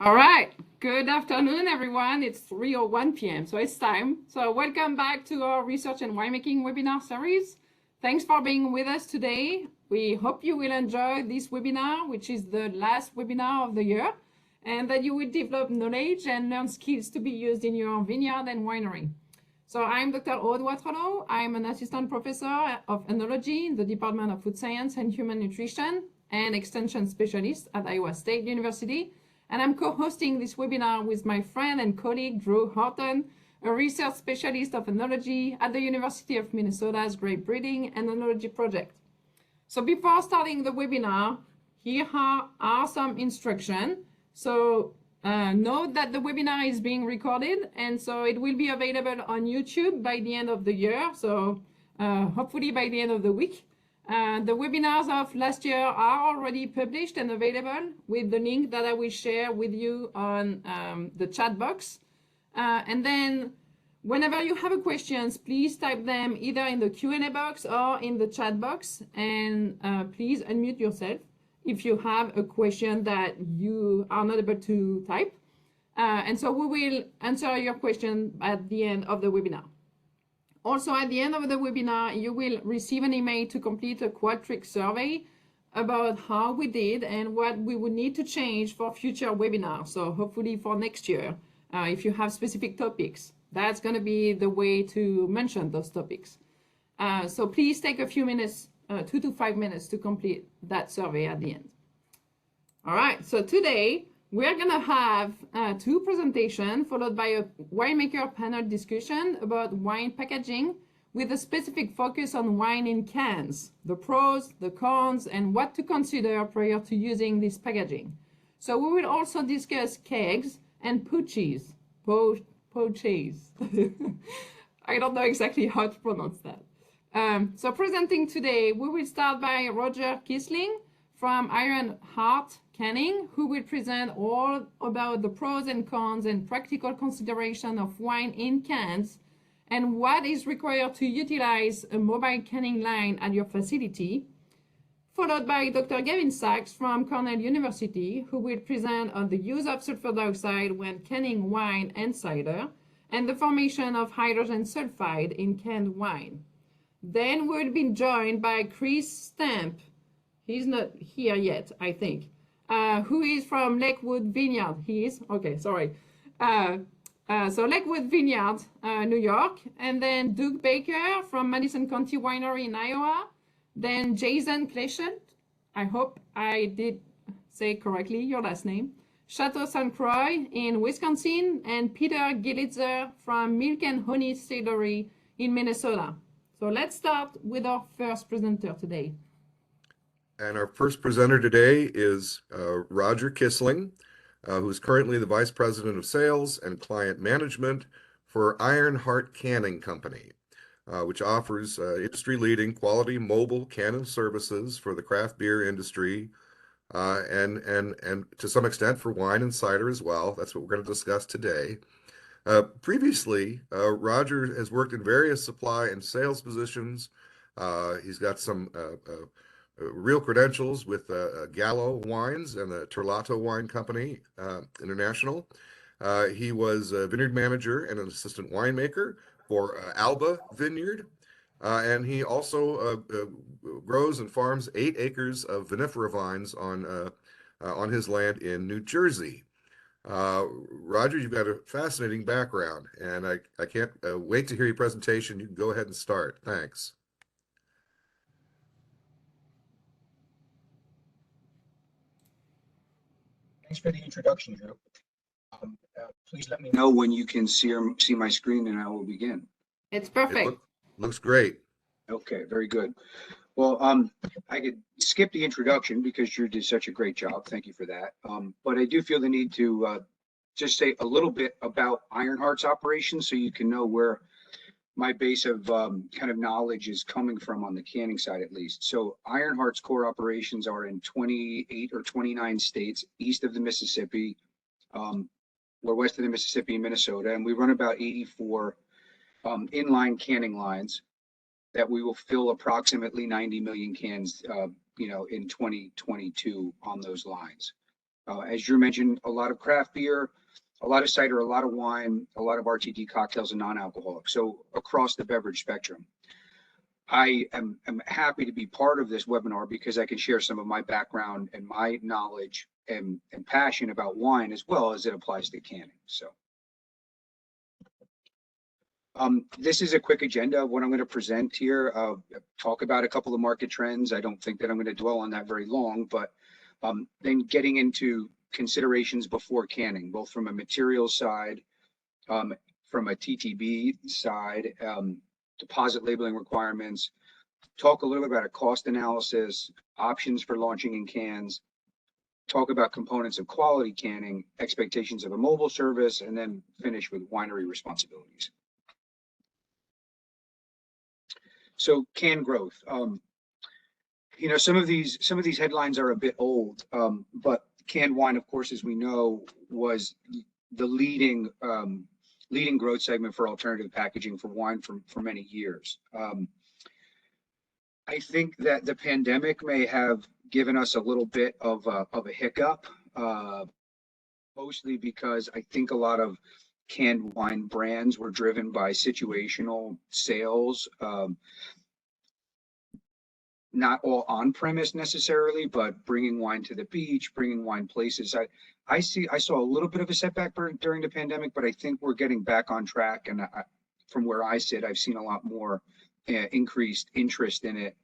All right. Good afternoon, everyone. It's 3:01 p.m., so it's time. So welcome back to our Research and Winemaking webinar series. Thanks for being with us today. We hope you will enjoy this webinar, which is the last webinar of the year, and that you will develop knowledge and learn skills to be used in your vineyard and winery. So I'm Dr. Aude Watrelot. I'm an assistant professor of enology in the Department of Food Science and Human Nutrition and extension specialist at Iowa State University. And I'm co-hosting this webinar with my friend and colleague, Drew Horton, a research specialist of enology at the University of Minnesota's Grape Breeding and Enology Project. So before starting the webinar, here are some instructions. So note that the webinar is being recorded, and so it will be available on YouTube by the end of the year. So hopefully by the end of the week. The webinars of last year are already published and available with the link that I will share with you on the chat box. And then whenever you have questions, please type them either in the Q&A box or in the chat box. And please unmute yourself if you have a question that you are not able to type. And so we will answer your question at the end of the webinar. Also, at the end of the webinar, you will receive an email to complete a Qualtrics survey about how we did and what we would need to change for future webinars. So hopefully for next year, if you have specific topics, that's going to be the way to mention those topics. So please take a few minutes, 2 to 5 minutes to complete that survey at the end. All right, so today, we're going to have two presentations followed by a winemaker panel discussion about wine packaging with a specific focus on wine in cans, the pros, the cons, and what to consider prior to using this packaging. So we will also discuss kegs and pouches. Pouches. I don't know exactly how to pronounce that. So presenting today, we will start by Roger Kissling from Ironheart Canning, who will present all about the pros and cons and practical consideration of wine in cans and what is required to utilize a mobile canning line at your facility, followed by Dr. Gavin Sacks from Cornell University, who will present on the use of sulfur dioxide when canning wine and cider and the formation of hydrogen sulfide in canned wine. Then we'll be joined by Chris Stamp. He's not here yet, I think. Who is from Lakewood Vineyard? He is? Okay, sorry. So Lakewood Vineyard, New York. And then Doug Bakker from Madison County Winery in Iowa. Then Jason Kleschult. I hope I did say correctly your last name. Chateau St Croix in Wisconsin. And Peter Gillitzer from Milk and Honey Cidery in Minnesota. So let's start with our first presenter today. And our first presenter today is Roger Kissling, who's currently the Vice President of Sales and Client Management for Ironheart Canning Company, which offers industry-leading quality mobile canning services for the craft beer industry and to some extent for wine and cider as well. That's what we're going to discuss today. Previously, Roger has worked in various supply and sales positions. He's got some real credentials with Gallo Wines and the Terlato Wine Company International. He was a vineyard manager and an assistant winemaker for Alba Vineyard. And he also grows and farms 8 acres of vinifera vines on his land in New Jersey. Roger, you've got a fascinating background, and I can't wait to hear your presentation. You can go ahead and start. Thanks. Thanks for the introduction, Drew. Please let me know when you can see my screen and I will begin. It's perfect. Looks great. Okay, very good. Well, I could skip the introduction because Drew did such a great job. Thank you for that. But I do feel the need to just say a little bit about Ironheart's operations so you can know where my base of kind of knowledge is coming from on the canning side, at least. So Ironheart's core operations are in 28 or 29 states east of the Mississippi, or west of the Mississippi and Minnesota. And we run about 84 inline canning lines that we will fill approximately 90 million cans, in 2022 on those lines. As Drew mentioned, a lot of craft beer, a lot of cider, a lot of wine, a lot of RTD cocktails and non-alcoholic. So across the beverage spectrum. I am happy to be part of this webinar because I can share some of my background and my knowledge and passion about wine as well as it applies to canning. So this is a quick agenda of what I'm going to present here. Talk about a couple of market trends. I don't think that I'm going to dwell on that very long, but then getting into considerations before canning, both from a materials side, from a TTB side, deposit labeling requirements, talk a little about a cost analysis, options for launching in cans, talk about components of quality canning, expectations of a mobile service, and then finish with winery responsibilities. So can growth. You know, some of these headlines are a bit old, but canned wine, of course, as we know, was the leading growth segment for alternative packaging for wine for many years. I think that the pandemic may have given us a little bit of a hiccup, mostly because I think a lot of canned wine brands were driven by situational sales, not all on premise necessarily, but bringing wine to the beach, bringing wine places. I saw a little bit of a setback during the pandemic, but I think we're getting back on track. And from where I sit, I've seen a lot more increased interest in it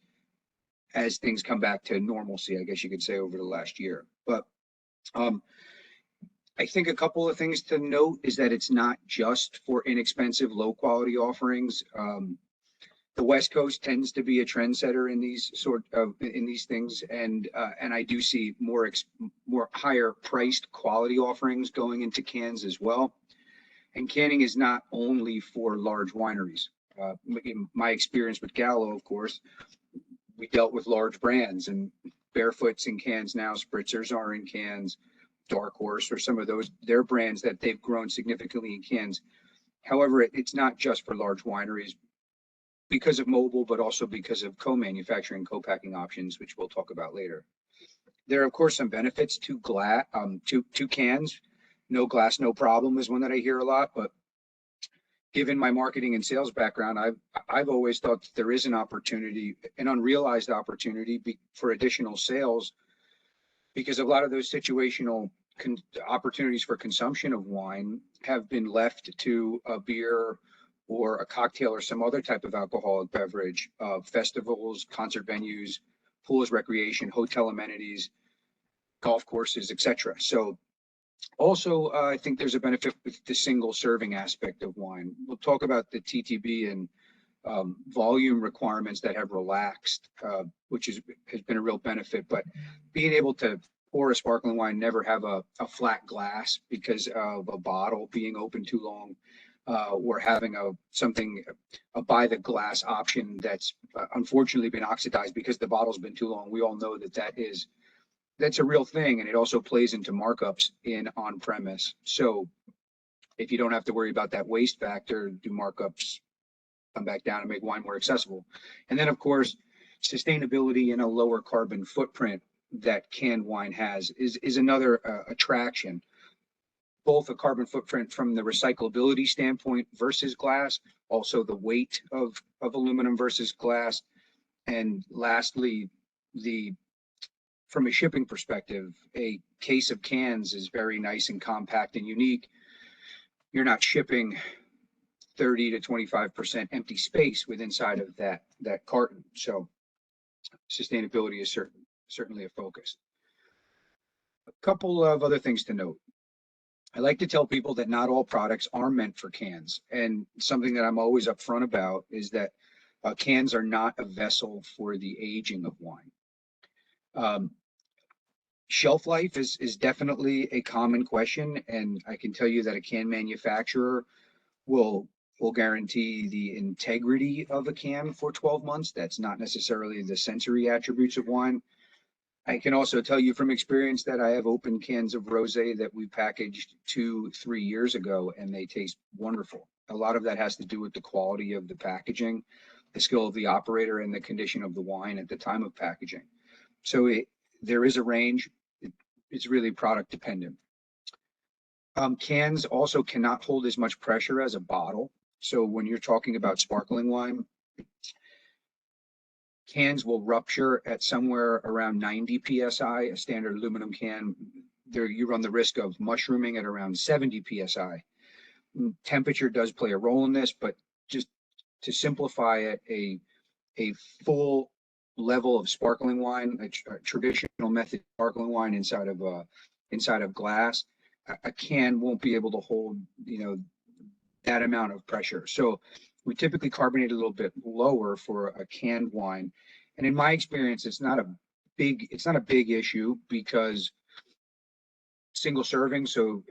as things come back to normalcy, I guess you could say, over the last year. But I think a couple of things to note is that it's not just for inexpensive, low quality offerings. The West Coast tends to be a trendsetter in these things, and I do see more higher priced quality offerings going into cans as well. And canning is not only for large wineries. In my experience with Gallo, of course, we dealt with large brands, and Barefoot's in cans now, Spritzers are in cans, Dark Horse or some of their brands that they've grown significantly in cans. However, it's not just for large wineries, because of mobile, but also because of co-manufacturing, co-packing options, which we'll talk about later. There are, of course, some benefits to cans. No glass, no problem is one that I hear a lot, but given my marketing and sales background, I've always thought that there is an opportunity, an unrealized opportunity for additional sales, because a lot of those situational opportunities for consumption of wine have been left to a beer or a cocktail or some other type of alcoholic beverage, festivals, concert venues, pools, recreation, hotel amenities, golf courses, etc. So also, I think there's a benefit with the single serving aspect of wine. We'll talk about the TTB and volume requirements that have relaxed, which has been a real benefit, but being able to pour a sparkling wine, never have a flat glass because of a bottle being open too long, or having a by the glass option that's unfortunately been oxidized because the bottle's been too long. We all know that's a real thing, and it also plays into markups in on premise. So if you don't have to worry about that waste factor, do markups come back down and make wine more accessible? And then, of course, sustainability and a lower carbon footprint that canned wine has is another attraction. Both a carbon footprint from the recyclability standpoint versus glass, also the weight of aluminum versus glass, and lastly, from a shipping perspective, a case of cans is very nice and compact and unique. You're not shipping 30 to 25% empty space inside of that carton. So sustainability is certainly a focus. A couple of other things to note. I like to tell people that not all products are meant for cans. And something that I'm always upfront about is that cans are not a vessel for the aging of wine. Shelf life is definitely a common question. And I can tell you that a can manufacturer will guarantee the integrity of a can for 12 months. That's not necessarily the sensory attributes of wine. I can also tell you from experience that I have opened cans of rosé that we packaged 2-3 years ago, and they taste wonderful. A lot of that has to do with the quality of the packaging, the skill of the operator, and the condition of the wine at the time of packaging. So there is a range. it's really product dependent. Cans also cannot hold as much pressure as a bottle. So when you're talking about sparkling wine, cans will rupture at somewhere around 90 psi. A standard aluminum can, there you run the risk of mushrooming at around 70 psi. Temperature does play a role in this, but just to simplify it, a full level of sparkling wine, a traditional method sparkling wine inside of glass, a can won't be able to hold, that amount of pressure. So we typically carbonate a little bit lower for a canned wine. And in my experience, it's not a big issue because single serving. So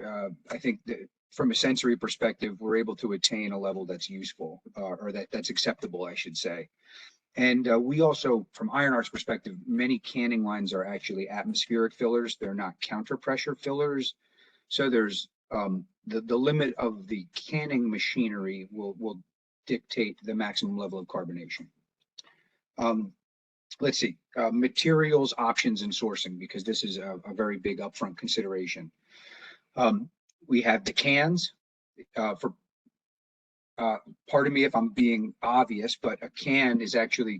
I think that from a sensory perspective, we're able to attain a level that's useful or that's acceptable, I should say. And we also, from Ironheart's perspective, many canning lines are actually atmospheric fillers. They're not counter pressure fillers. So there's the limit of the canning machinery will dictate the maximum level of carbonation. Let's see, materials, options, and sourcing, because this is a very big upfront consideration. We have the cans. Pardon me if I'm being obvious, but a can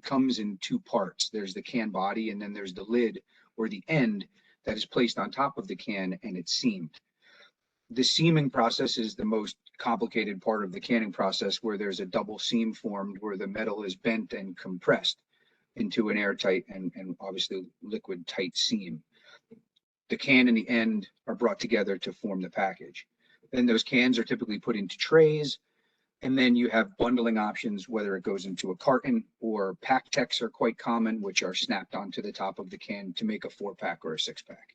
comes in two parts. There's the can body, and then there's the lid or the end that is placed on top of the can, and it's seamed. The seaming process is the most complicated part of the canning process, where there's a double seam formed where the metal is bent and compressed into an airtight and obviously liquid tight seam. The can and the end are brought together to form the package. Then those cans are typically put into trays, and then you have bundling options, whether it goes into a carton or pack techs are quite common, which are snapped onto the top of the can to make a 4-pack or a 6-pack.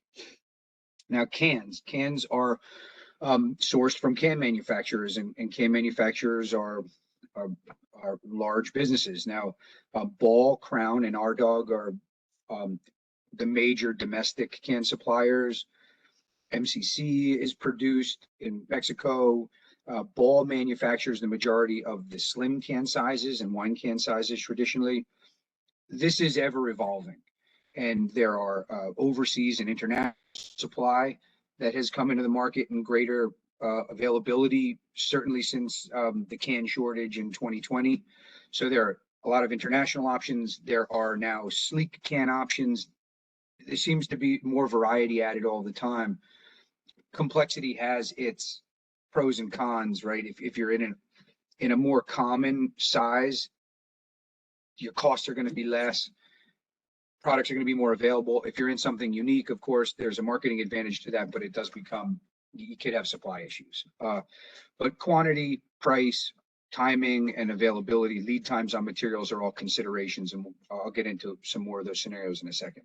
Now cans are sourced from can manufacturers, and can manufacturers are large businesses. Now, Ball, Crown, and Our Dog are the major domestic can suppliers. MCC is produced in Mexico. Ball manufactures the majority of the slim can sizes and wine can sizes traditionally. This is ever evolving, and there are overseas and international supply that has come into the market in greater availability, certainly since the can shortage in 2020. So there are a lot of international options. There are now sleek can options. There seems to be more variety added all the time. Complexity has its pros and cons, right? If you're in a more common size, your costs are going to be less. Products are going to be more available. If you're in something unique, of course, there's a marketing advantage to that, but it does become, you could have supply issues. But quantity, price, timing, and availability, lead times on materials are all considerations, and I'll get into some more of those scenarios in a second.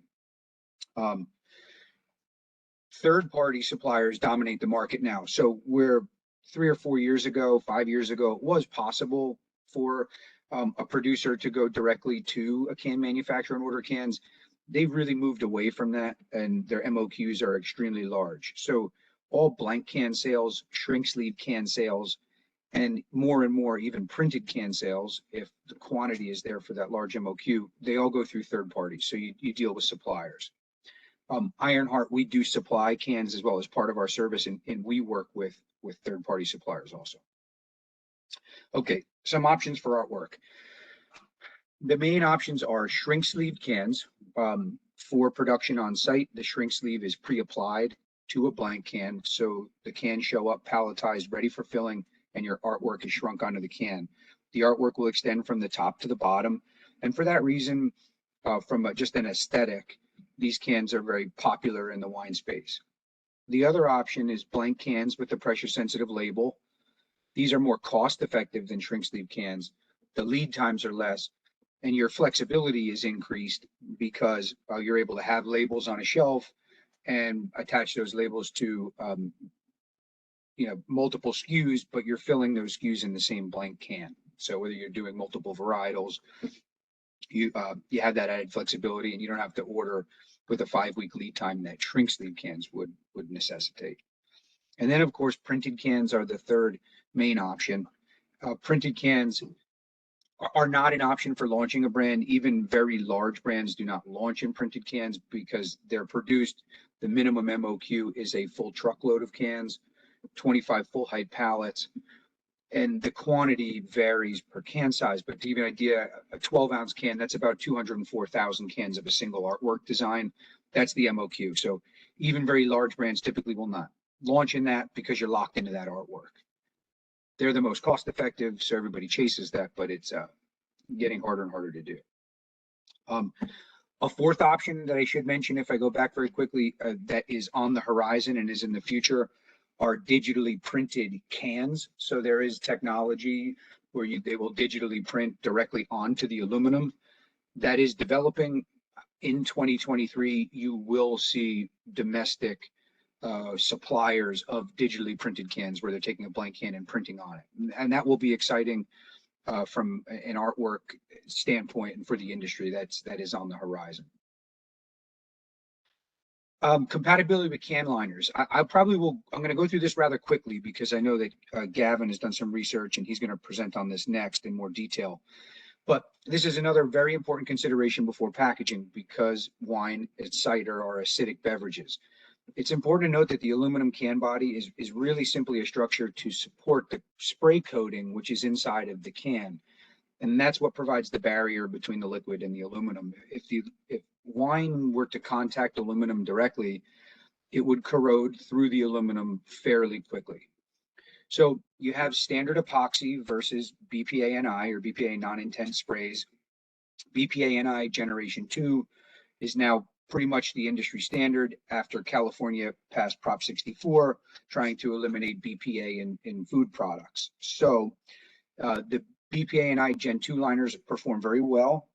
Third-party suppliers dominate the market now. So where 3 or 4 years ago, 5 years ago, it was possible for a producer to go directly to a can manufacturer and order cans, they've really moved away from that, and their MOQs are extremely large. So all blank can sales, shrink sleeve can sales, and more even printed can sales, if the quantity is there for that large MOQ, they all go through third parties. So you deal with suppliers. Ironheart, we do supply cans as well as part of our service, and we work with third-party suppliers also. Okay, some options for artwork. The main options are shrink sleeve cans. For production on site, the shrink sleeve is pre-applied to a blank can, so the can show up palletized, ready for filling, and your artwork is shrunk onto the can. The artwork will extend from the top to the bottom, and for that reason, from just an aesthetic, these cans are very popular in the wine space. The other option is blank cans with the pressure-sensitive label. These are more cost-effective than shrink sleeve cans. The lead times are less, and your flexibility is increased because you're able to have labels on a shelf and attach those labels to multiple SKUs, but you're filling those SKUs in the same blank can. So whether you're doing multiple varietals, you have that added flexibility, and you don't have to order with a 5-week lead time that shrink sleeve cans would necessitate. And then, of course, printed cans are the third main option. Printed cans are not an option for launching a brand. Even very large brands do not launch in printed cans because they're produced The minimum MOQ is a full truckload of cans, 25 full height pallets, and the quantity varies per can size. But to give you an idea, a 12-ounce can, that's about 204,000 cans of a single artwork design. That's the MOQ. So even very large brands typically will not launch in that because you're locked into that artwork. They're the most cost effective, so everybody chases that, but it's getting harder and harder to do. A fourth option that I should mention, if I go back very quickly, that is on the horizon and is in the future, are digitally printed cans. So there is technology where they will digitally print directly onto the aluminum. That is developing. In 2023, you will see domestic suppliers of digitally printed cans where they're taking a blank can and printing on it. And that will be exciting from an artwork standpoint and for the industry. That is on the horizon. Compatibility with can liners. I'm going to go through this rather quickly because I know that Gavin has done some research and he's going to present on this next in more detail. But this is another very important consideration before packaging because wine and cider are acidic beverages. It's important to note that the aluminum can body is really simply a structure to support the spray coating, which is inside of the can. And that's what provides the barrier between the liquid and the aluminum. If wine were to contact aluminum directly, it would corrode through the aluminum fairly quickly. So you have standard epoxy versus BPA-NI or BPA non-intense sprays. BPA-NI Generation 2 is now pretty much the industry standard after California passed Prop 64, trying to eliminate BPA in food products. So the BPA-NI Gen 2 liners perform very well.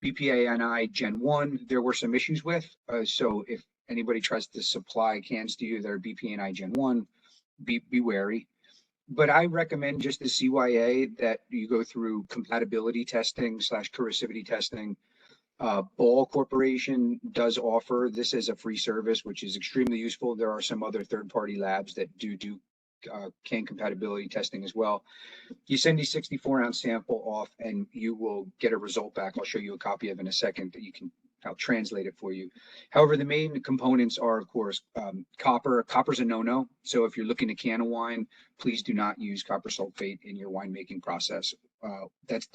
BPA-NI Gen 1, there were some issues with. So if anybody tries to supply cans to you that are BPA-NI Gen 1, be wary. But I recommend just the CYA that you go through compatibility testing / corrosivity testing. Ball Corporation does offer this as a free service, which is extremely useful. There are some other third-party labs that do can compatibility testing as well. You send a 64-ounce sample off and you will get a result back. I'll show you a copy of in a second that I'll translate it for you. However, the main components are, of course, copper. Copper's a no-no. So if you're looking to can a wine, please do not use copper sulfate in your winemaking process. That's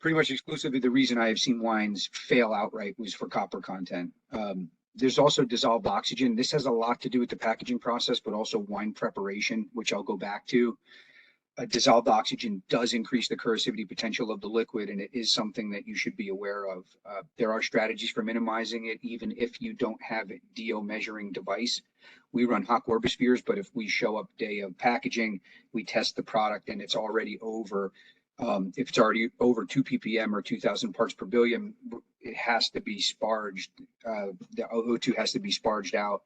pretty much exclusively the reason I have seen wines fail outright was for copper content. There's also dissolved oxygen. This has a lot to do with the packaging process, but also wine preparation, which I'll go back to. Dissolved oxygen does increase the corrosivity potential of the liquid, and it is something that you should be aware of. There are strategies for minimizing it, even if you don't have a DO measuring device. We run hot Orbispheres, but if we show up day of packaging, we test the product and it's already over. If it's already over 2 ppm or 2,000 parts per billion, it has to be sparged. The O2 has to be sparged out.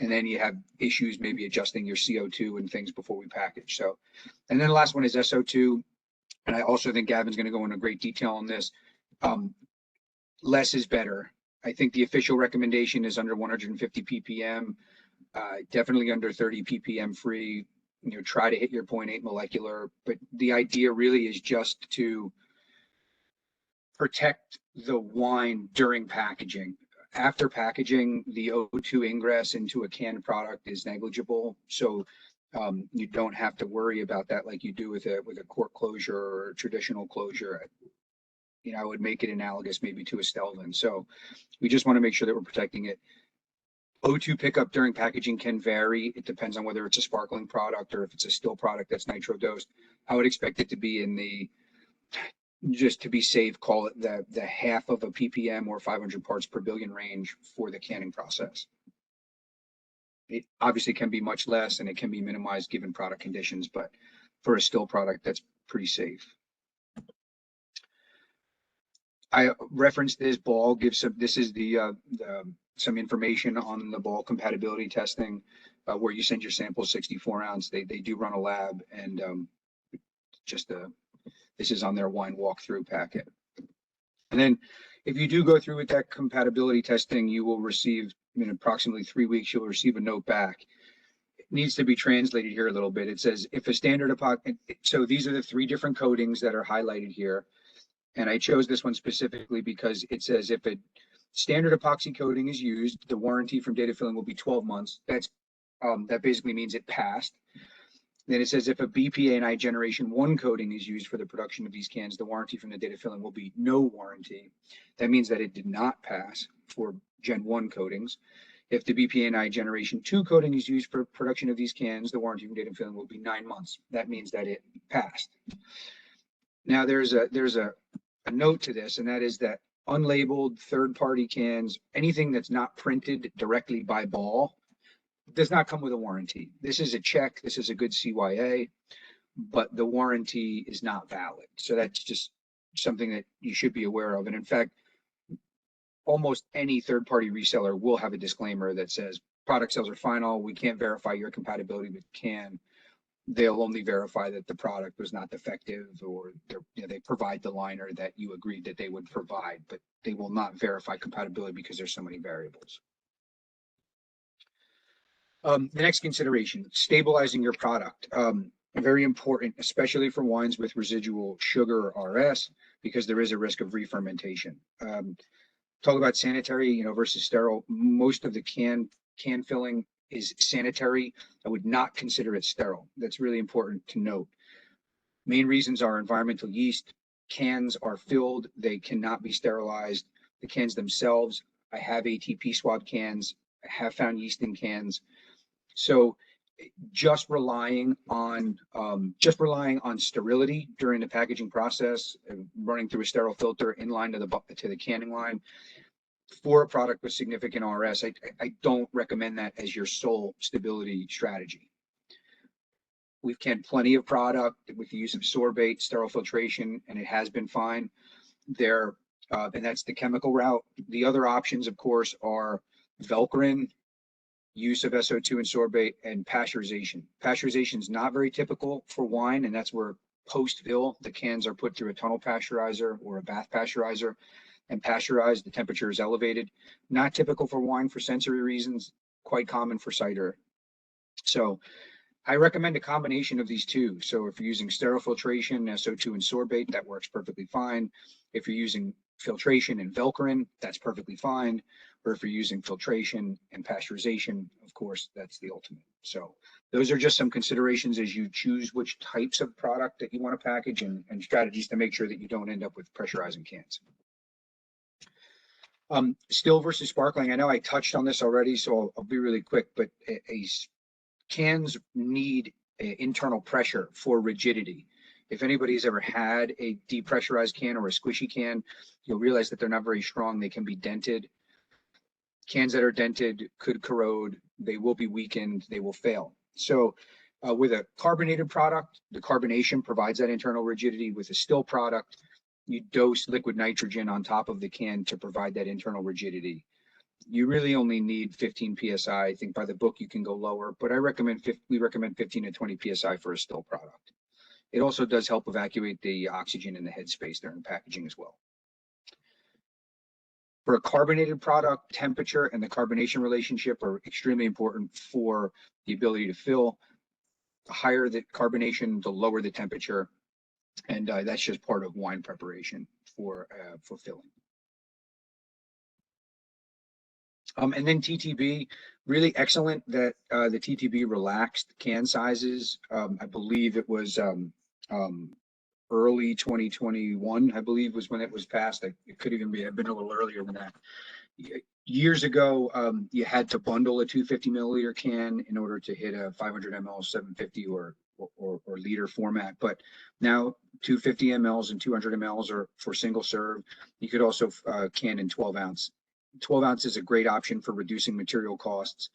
And then you have issues maybe adjusting your CO2 and things before we package. So, and then the last one is SO2. And I also think Gavin's going to go into great detail on this. Less is better. I think the official recommendation is under 150 ppm, definitely under 30 ppm free. Try to hit your 0.8 molecular, but the idea really is just to protect the wine during packaging. After packaging, the O2 ingress into a canned product is negligible, so you don't have to worry about that like you do with a cork closure or a traditional closure. I would make it analogous maybe to a Stelvin. So we just want to make sure that we're protecting it. O2 pickup during packaging can vary. It depends on whether it's a sparkling product or if it's a still product that's nitro dosed. I would expect it to be in the, just to be safe, call it the half of a ppm or 500 parts per billion range for the canning process. It obviously can be much less and it can be minimized given product conditions, but for a still product, that's pretty safe. I referenced this. Ball gives some, this is some information on the Ball compatibility testing, where you send your sample 64 ounce. They do run a lab, and this is on their wine walkthrough packet. And then if you do go through with that compatibility testing, you will receive, in approximately 3 weeks, you'll receive a note back. It needs to be translated here a little bit. It says, if a standard epoxy, so these are the 3 different coatings that are highlighted here. And I chose this one specifically because it says if standard epoxy coating is used. The warranty from date of filling will be 12 months. That basically means it passed. Then it says if a BPA and I Generation 1 coating is used for the production of these cans, the warranty from the date of filling will be no warranty. That means that it did not pass for Gen 1 coatings. If the BPA and I Generation 2 coating is used for production of these cans, the warranty from date of filling will be 9 months. That means that it passed. Now there's a note to this, and that is that unlabeled third-party cans, anything that's not printed directly by Ball, does not come with a warranty. This is a check. This is a good CYA, but the warranty is not valid. So that's just something that you should be aware of. And in fact, almost any third-party reseller will have a disclaimer that says product sales are final. We can't verify your compatibility with can. They'll only verify that the product was not defective, or they provide the liner that you agreed that they would provide, but they will not verify compatibility because there's so many variables. The next consideration, stabilizing your product. Very important, especially for wines with residual sugar or RS, because there is a risk of re-fermentation. Talk about sanitary, versus sterile. Most of the can filling is sanitary. I would not consider it sterile. That's really important to note. Main reasons are environmental yeast. Cans are filled. They cannot be sterilized. The cans themselves, I have ATP swab cans. I have found yeast in cans. So just relying on sterility during the packaging process, running through a sterile filter in line to the canning line, for a product with significant RS, I don't recommend that as your sole stability strategy. We've canned plenty of product with the use of sorbate, sterile filtration, and it has been fine there. And that's the chemical route. The other options, of course, are Velcorin, use of SO2 and sorbate, and pasteurization. Pasteurization is not very typical for wine, and that's where post-fill, the cans are put through a tunnel pasteurizer or a bath pasteurizer and pasteurized. The temperature is elevated. Not typical for wine for sensory reasons, quite common for cider. So I recommend a combination of these two. So if you're using sterile filtration, SO2 and sorbate, that works perfectly fine. If you're using filtration and Velcorin, that's perfectly fine. Or if you're using filtration and pasteurization, of course, that's the ultimate. So those are just some considerations as you choose which types of product that you want to package, and strategies to make sure that you don't end up with pressurizing cans. Still versus sparkling. I know I touched on this already, so I'll be really quick, but cans need internal pressure for rigidity. If anybody's ever had a depressurized can or a squishy can, you'll realize that they're not very strong. They can be dented. Cans that are dented could corrode. They will be weakened. They will fail. So with a carbonated product, the carbonation provides that internal rigidity. With a still product, you dose liquid nitrogen on top of the can to provide that internal rigidity. You really only need 15 psi. I think by the book you can go lower, but we recommend 15 to 20 psi for a still product. It also does help evacuate the oxygen in the headspace during packaging as well. For a carbonated product, temperature and the carbonation relationship are extremely important for the ability to fill. The higher the carbonation, the lower the temperature, and that's just part of wine preparation for filling. And then TTB, really excellent that the TTB relaxed can sizes. I believe it was early 2021, I believe, was when it was passed. It could even have been a little earlier than that. Years ago, you had to bundle a 250 milliliter can in order to hit a 500 ml, 750 or liter format. But now 250 mLs and 200 mLs are for single serve. You could also can in 12 ounce. 12 ounce is a great option for reducing material costs.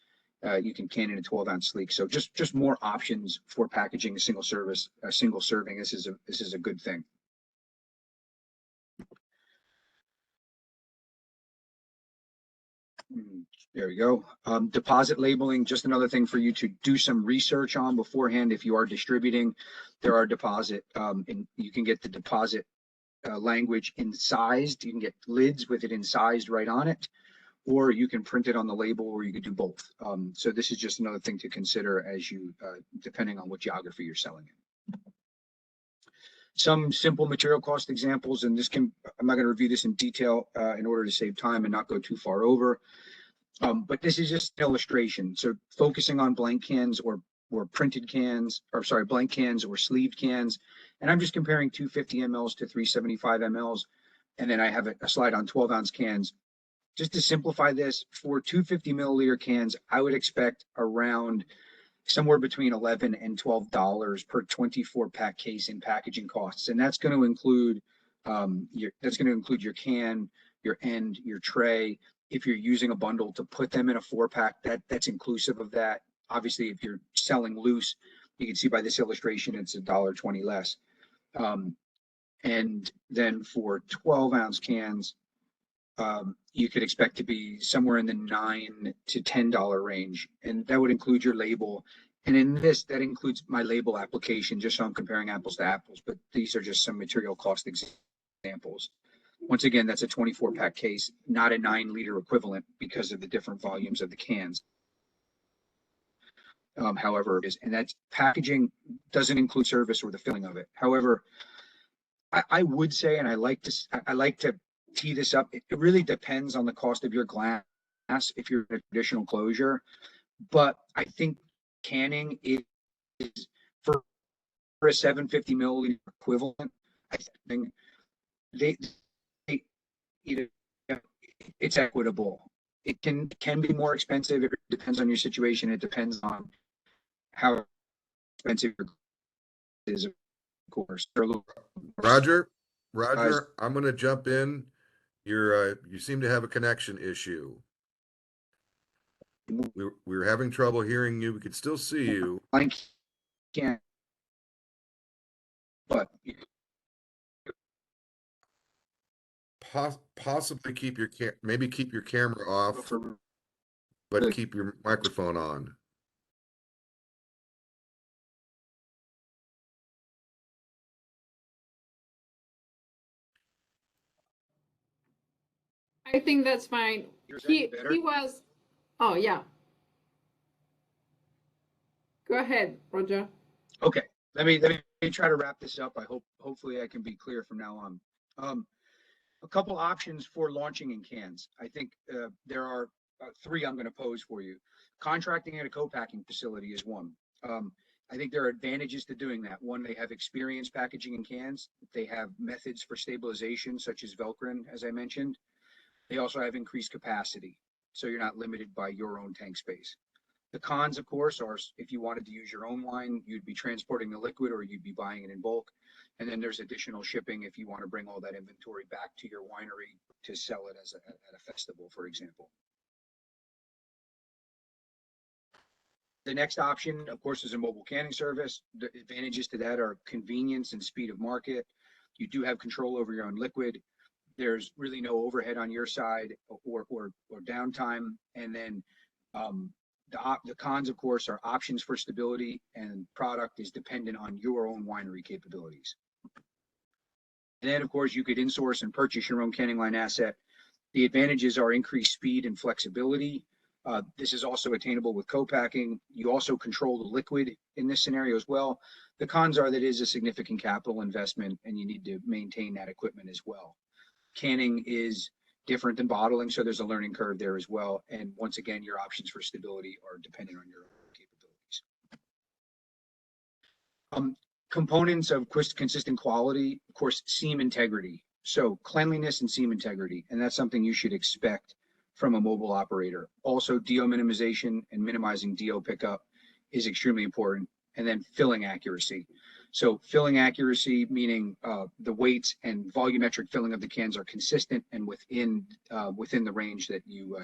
You can can in a 12-ounce sleek. So just more options for packaging a single serving. This is a good thing. There we go. Deposit labeling, just another thing for you to do some research on beforehand. If you are distributing, there are deposit, and you can get the deposit language incised. You can get lids with it incised right on it, or you can print it on the label, or you could do both. So this is just another thing to consider as you, depending on what geography you're selling in. Some simple material cost examples, and I'm not going to review this in detail in order to save time and not go too far over. But this is just an illustration. So focusing on blank cans or printed cans, or sorry, blank cans or sleeved cans. And I'm just comparing 250 mLs to 375 mLs. And then I have a slide on 12-ounce cans. Just to simplify this, for 250 milliliter cans, I would expect around somewhere between $11 and $12 per 24-pack case in packaging costs. And that's going to include your can, your end, your tray. If you're using a bundle to put them in a 4-pack, that's inclusive of that. Obviously, if you're selling loose, you can see by this illustration, it's $1.20 less. And then for 12-ounce cans, you could expect to be somewhere in the $9 to $10 range. And that would include your label. And in this, that includes my label application, just so I'm comparing apples to apples. But these are just some material cost examples. Once again, that's a 24-pack case, not a 9-liter equivalent because of the different volumes of the cans. However, and that packaging doesn't include service or the filling of it. However, I would say, and I like to tee this up, it really depends on the cost of your glass if you're in a traditional closure. But I think canning is for a 750 milliliter equivalent. I think it's equitable. It can be more expensive. It depends on your situation. It depends on how expensive your is, of course. Roger, I'm going to jump in. You seem to have a connection issue. We were having trouble hearing you. We could still see you. I can't, but possibly keep your camera off, but keep your microphone on. I think that's fine. He was, oh yeah. Go ahead, Roger. Okay, let me try to wrap this up. Hopefully I can be clear from now on. A couple options for launching in cans. I think there are 3 I'm going to pose for you. Contracting at a co-packing facility is one. I think there are advantages to doing that. One, they have experience packaging in cans. They have methods for stabilization, such as Velcrin, as I mentioned. They also have increased capacity, so you're not limited by your own tank space. The cons, of course, are if you wanted to use your own wine, you'd be transporting the liquid or you'd be buying it in bulk. And then there's additional shipping if you want to bring all that inventory back to your winery to sell it at a festival, for example. The next option, of course, is a mobile canning service. The advantages to that are convenience and speed of market. You do have control over your own liquid. There's really no overhead on your side or downtime. And then the cons, of course, are options for stability, and product is dependent on your own winery capabilities. And then, of course, you could insource and purchase your own canning line asset. The advantages are increased speed and flexibility. This is also attainable with co-packing. You also control the liquid in this scenario as well. The cons are that it is a significant capital investment and you need to maintain that equipment as well. Canning is different than bottling, so there's a learning curve there as well. And once again, your options for stability are dependent on your own capabilities. Components of consistent quality, of course, seam integrity. So cleanliness and seam integrity, and that's something you should expect from a mobile operator. Also, DO minimization and minimizing DO pickup is extremely important. And then filling accuracy. So filling accuracy, meaning the weights and volumetric filling of the cans are consistent and within the range that you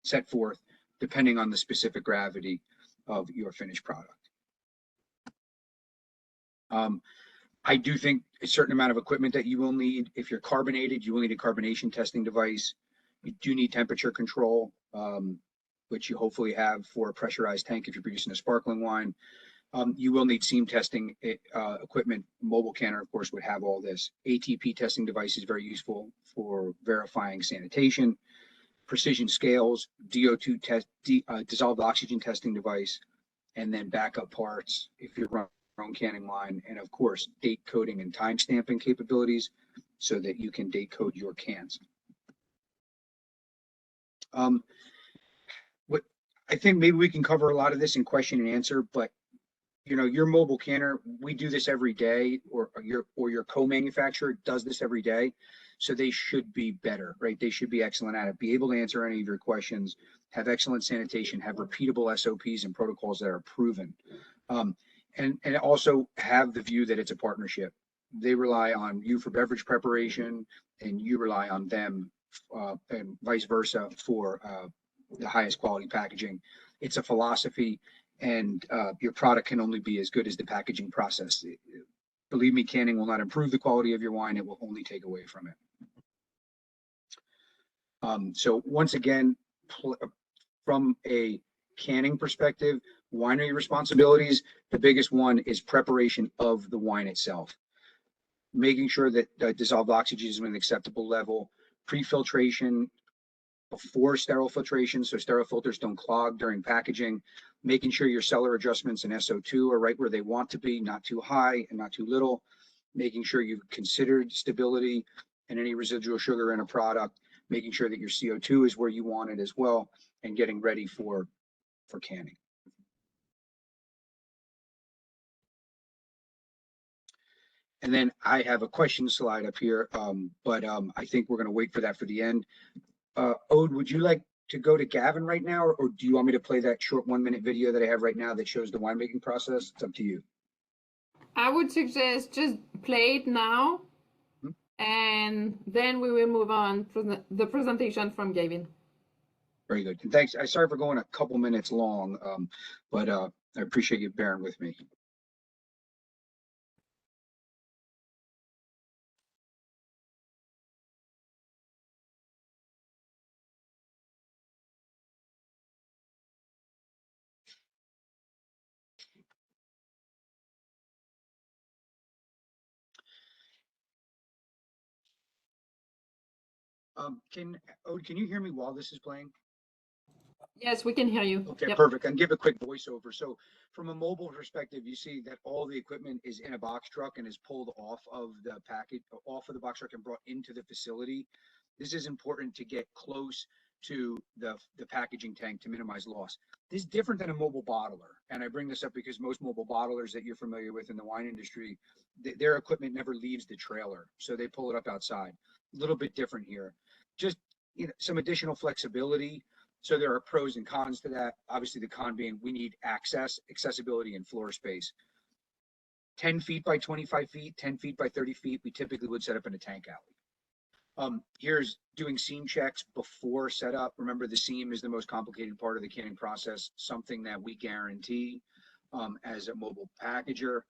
set forth, depending on the specific gravity of your finished product. I do think a certain amount of equipment that you will need. If you're carbonated, you will need a carbonation testing device. You do need temperature control, which you hopefully have for a pressurized tank if you're producing a sparkling wine. You will need seam testing equipment. Mobile canner, of course, would have all this. ATP testing device is very useful for verifying sanitation. Precision scales, DO2 dissolved oxygen testing device, and then backup parts if you're own canning line, and of course, date coding and time stamping capabilities so that you can date code your cans. What I think maybe we can cover a lot of this in question and answer, but you know, your mobile canner, we do this every day, or your co-manufacturer does this every day. So they should be better, right? They should be excellent at it, be able to answer any of your questions, have excellent sanitation, have repeatable SOPs and protocols that are proven. And also have the view that it's a partnership. They rely on you for beverage preparation, and you rely on them, and vice versa for the highest quality packaging. It's a philosophy, and your product can only be as good as the packaging process. Believe me, canning will not improve the quality of your wine. It will only take away from it. So once again, from a canning perspective, winery responsibilities, the biggest one is preparation of the wine itself. Making sure that dissolved oxygen is at an acceptable level, pre-filtration before sterile filtration, so sterile filters don't clog during packaging, making sure your cellar adjustments and SO2 are right where they want to be, not too high and not too little, making sure you've considered stability and any residual sugar in a product, making sure that your CO2 is where you want it as well, and getting ready for canning. And then I have a question slide up here, but I think we're going to wait for that for the end. Ode, would you like to go to Gavin right now, or do you want me to play that short 1-minute video that I have right now that shows the winemaking process? It's up to you. I would suggest just play it now, and then we will move on to the presentation from Gavin. Very good. And thanks. I'm sorry for going a couple minutes long, but I appreciate you bearing with me. Can you hear me while this is playing? Yes, we can hear you. Okay, Yep. perfect. I can give a quick voiceover. So from a mobile perspective, you see that all the equipment is in a box truck and is pulled off of the package, off of the box truck and brought into the facility. This is important to get close to the packaging tank to minimize loss. This is different than a mobile bottler. And I bring this up because most mobile bottlers that you're familiar with in the wine industry, their equipment never leaves the trailer. So they pull it up outside. A little bit different here. Just, you know, some additional flexibility. So there are pros and cons to that. Obviously, the con being we need accessibility, and floor space. 10 feet by 25 feet, 10 feet by 30 feet, we typically would set up in a tank alley. Here's doing seam checks before setup. Remember, the seam is the most complicated part of the canning process, something that we guarantee as a mobile packager.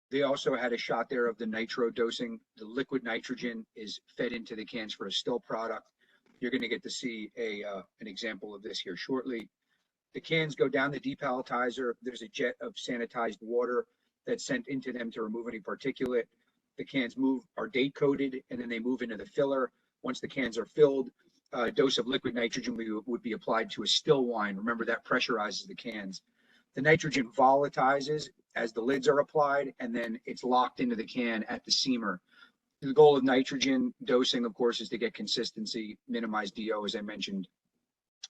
They also had a shot there of the nitro dosing. The liquid nitrogen is fed into the cans for a still product. You're going to get to see an example of this here shortly. The cans go down the depalletizer. There's a jet of sanitized water that's sent into them to remove any particulate. The cans are date coded, and then they move into the filler. Once the cans are filled, a dose of liquid nitrogen would be applied to a still wine. Remember, that pressurizes the cans. The nitrogen volatilizes as the lids are applied, and then it's locked into the can at the seamer. The goal of nitrogen dosing, of course, is to get consistency, minimize DO, as I mentioned.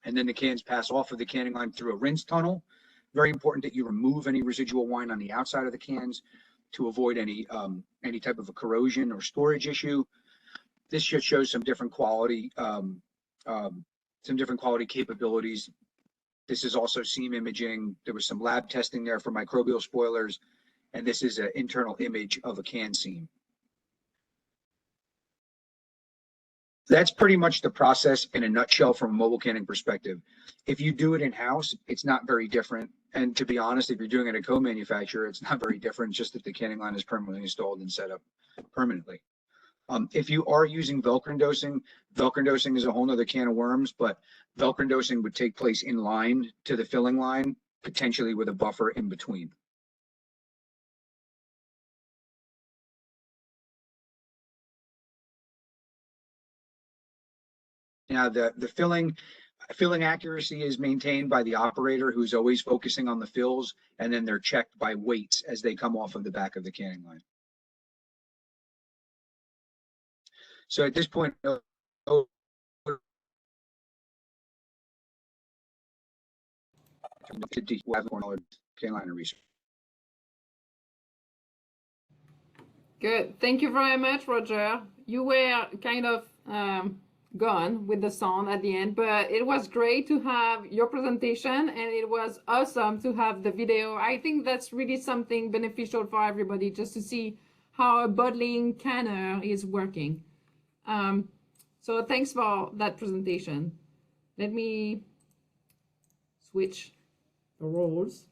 And then the cans pass off of the canning line through a rinse tunnel. Very important that you remove any residual wine on the outside of the cans to avoid any type of a corrosion or storage issue. This just shows some different quality, capabilities. This is also seam imaging. There was some lab testing there for microbial spoilers, and this is an internal image of a can seam. That's pretty much the process in a nutshell from a mobile canning perspective. If you do it in-house, it's not very different. And to be honest, if you're doing it at a co-manufacturer, it's not very different, just that the canning line is permanently installed and set up permanently. If you are using Velcro dosing is a whole nother can of worms, but Velcro dosing would take place in line to the filling line, potentially with a buffer in between. Now the filling, filling accuracy is maintained by the operator who's always focusing on the fills, and then they're checked by weights as they come off of the back of the canning line. So at this point, Cornell canning line research. Good. Thank you very much, Roger. You were kind of gone with the sound at the end, but it was great to have your presentation, and it was awesome to have the video. I think that's really something beneficial for everybody, just to see how a bottling canner is working. So thanks for that presentation. Let me switch the roles.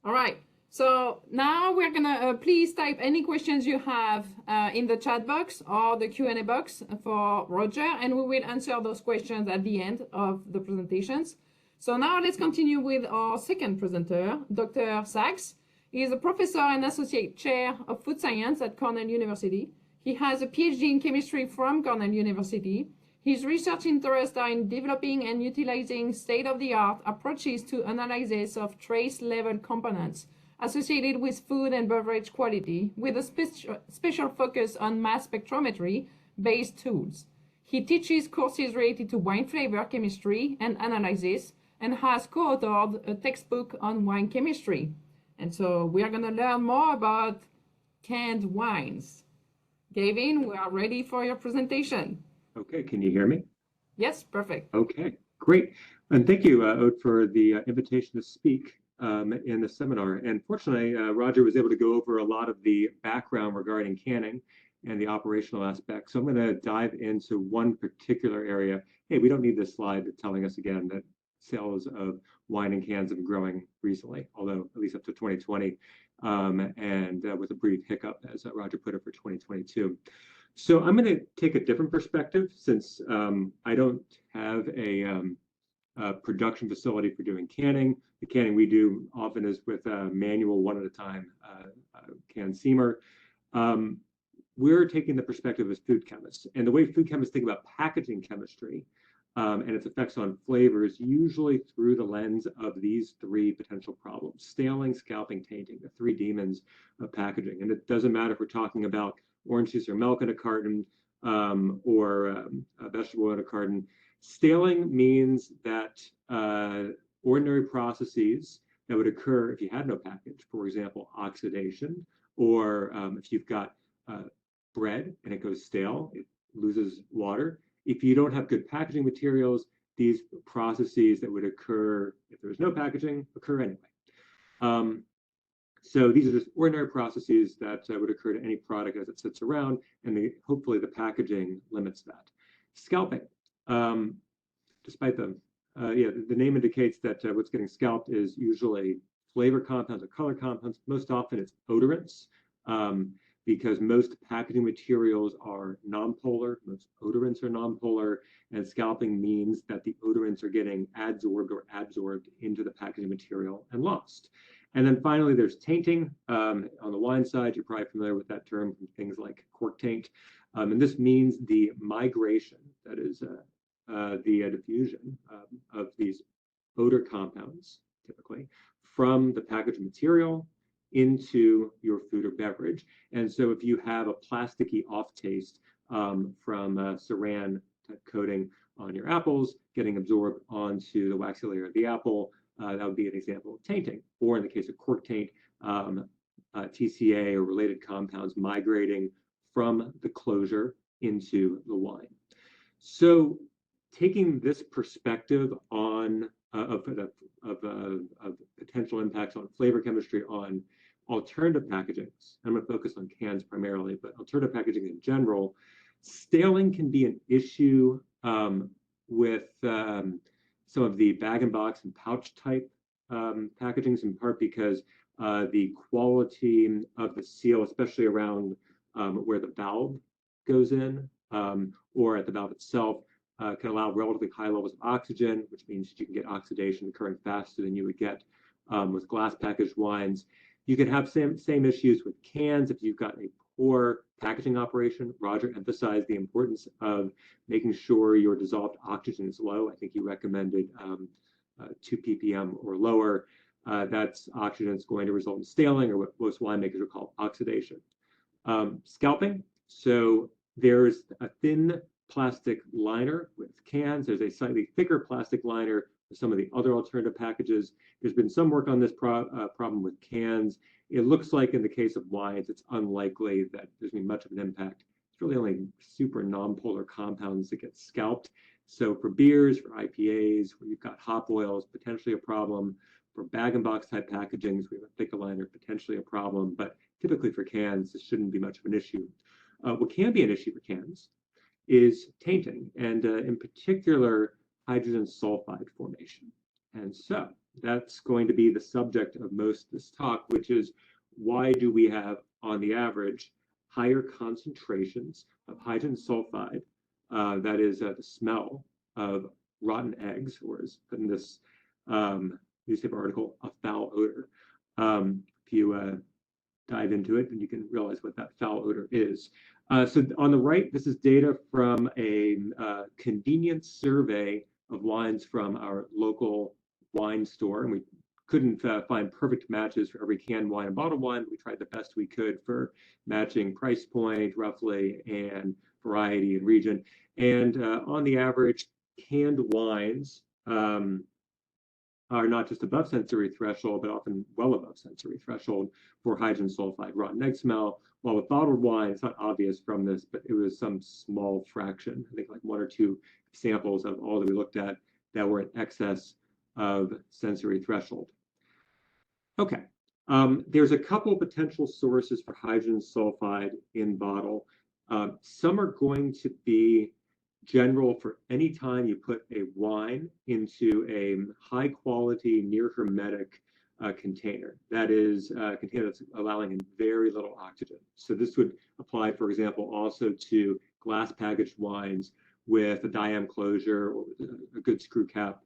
All right. So now we're gonna please type any questions you have in the chat box or the Q&A box for Roger, and we will answer those questions at the end of the presentations. So now let's continue with our second presenter, Dr. Sacks. He is a professor and associate chair of food science at Cornell University. He has a PhD in chemistry from Cornell University. His research interests are in developing and utilizing state-of-the-art approaches to analysis of trace level components associated with food and beverage quality, with a special focus on mass spectrometry-based tools. He teaches courses related to wine flavor chemistry and analysis, and has co-authored a textbook on wine chemistry. And so we are going to learn more about canned wines. Gavin, we are ready for your presentation. Okay, can you hear me? Yes, perfect. Okay, great. And thank you, Aude, for the invitation to speak in the seminar. And fortunately, Roger was able to go over a lot of the background regarding canning and the operational aspects. So I'm going to dive into one particular area. Hey, we don't need this slide telling us again that sales of wine in cans have been growing recently, although at least up to 2020, and with a brief hiccup, as Roger put it, for 2022. So I'm going to take a different perspective, since I don't have a production facility for doing canning. The canning we do often is with a manual, one at a time can seamer. We're taking the perspective as food chemists, and the way food chemists think about packaging chemistry and its effects on flavors, usually through the lens of these three potential problems: staling, scalping, tainting, the three demons of packaging. And it doesn't matter if we're talking about orange juice or milk in a carton, or a vegetable in a carton. Staling means that ordinary processes that would occur if you had no package, for example, oxidation, or if you've got bread and it goes stale, it loses water. If you don't have good packaging materials, these processes that would occur if there was no packaging occur anyway. So these are just ordinary processes that would occur to any product as it sits around, and hopefully the packaging limits that. Scalping, despite the name indicates that what's getting scalped is usually flavor compounds or color compounds. Most often it's odorants, because most packaging materials are nonpolar, most odorants are nonpolar, and scalping means that the odorants are getting adsorbed or absorbed into the packaging material and lost. And then finally, there's tainting. On the wine side, you're probably familiar with that term from things like cork taint. And this means the migration, that is the diffusion of these odor compounds, typically, from the packaging material into your food or beverage. And so if you have a plasticky off taste from saran type coating on your apples getting absorbed onto the waxy layer of the apple, that would be an example of tainting. Or in the case of cork taint, TCA or related compounds migrating from the closure into the wine. So taking this perspective on of potential impacts on flavor chemistry on alternative packagings, I'm going to focus on cans primarily, but alternative packaging in general, staling can be an issue with some of the bag-and-box and pouch type packagings, in part because the quality of the seal, especially around where the valve goes in, or at the valve itself, can allow relatively high levels of oxygen, which means that you can get oxidation occurring faster than you would get with glass packaged wines. You can have same issues with cans if you've got a poor packaging operation. Roger emphasized the importance of making sure your dissolved oxygen is low. I think he recommended 2 ppm or lower. That's oxygen is going to result in staling, or what most winemakers would call oxidation. Scalping. So there's a thin plastic liner with cans. There's a slightly thicker plastic liner with some of the other alternative packages. There's been some work on this problem with cans. It looks like in the case of wines, it's unlikely that there's going to be much of an impact. It's really only super nonpolar compounds that get scalped. So for beers, for IPAs, where you've got hop oils, potentially a problem. For bag-and-box type packagings, we have a thicker liner, potentially a problem. But typically for cans, this shouldn't be much of an issue. What can be an issue for cans is tainting, and in particular, hydrogen sulfide formation. And so that's going to be the subject of most of this talk, which is why do we have, on the average, higher concentrations of hydrogen sulfide, that is the smell of rotten eggs, or as put in this newspaper article, a foul odor. If you dive into it, then you can realize what that foul odor is. So on the right, this is data from a convenience survey of wines from our local wine store, and we couldn't find perfect matches for every canned wine and bottled wine. We tried the best we could for matching price point, roughly, and variety and region. And on the average, canned wines are not just above sensory threshold, but often well above sensory threshold for hydrogen sulfide rotten egg smell. While with bottled wine, it's not obvious from this, but it was some small fraction, I think like 1 or 2 samples of all that we looked at that were in excess of sensory threshold. Okay, there's a couple potential sources for hydrogen sulfide in bottle. Some are going to be general for any time you put a wine into a high quality, near hermetic container. That is a container that's allowing in very little oxygen. So this would apply, for example, also to glass packaged wines with a diam closure or with a good screw cap.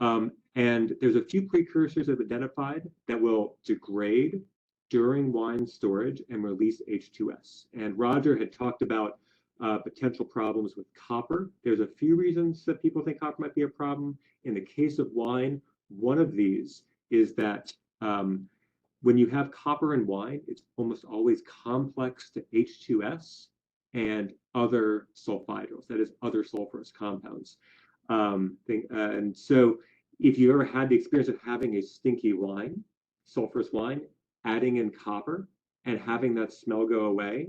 And there's a few precursors I've identified that will degrade during wine storage and release H2S. And Roger had talked about potential problems with copper. There's a few reasons that people think copper might be a problem. In the case of wine, one of these is that when you have copper in wine, it's almost always complex to H2S and other sulfides, that is, other sulfurous compounds. And so if you ever had the experience of having a stinky wine, sulfurous wine, adding in copper and having that smell go away,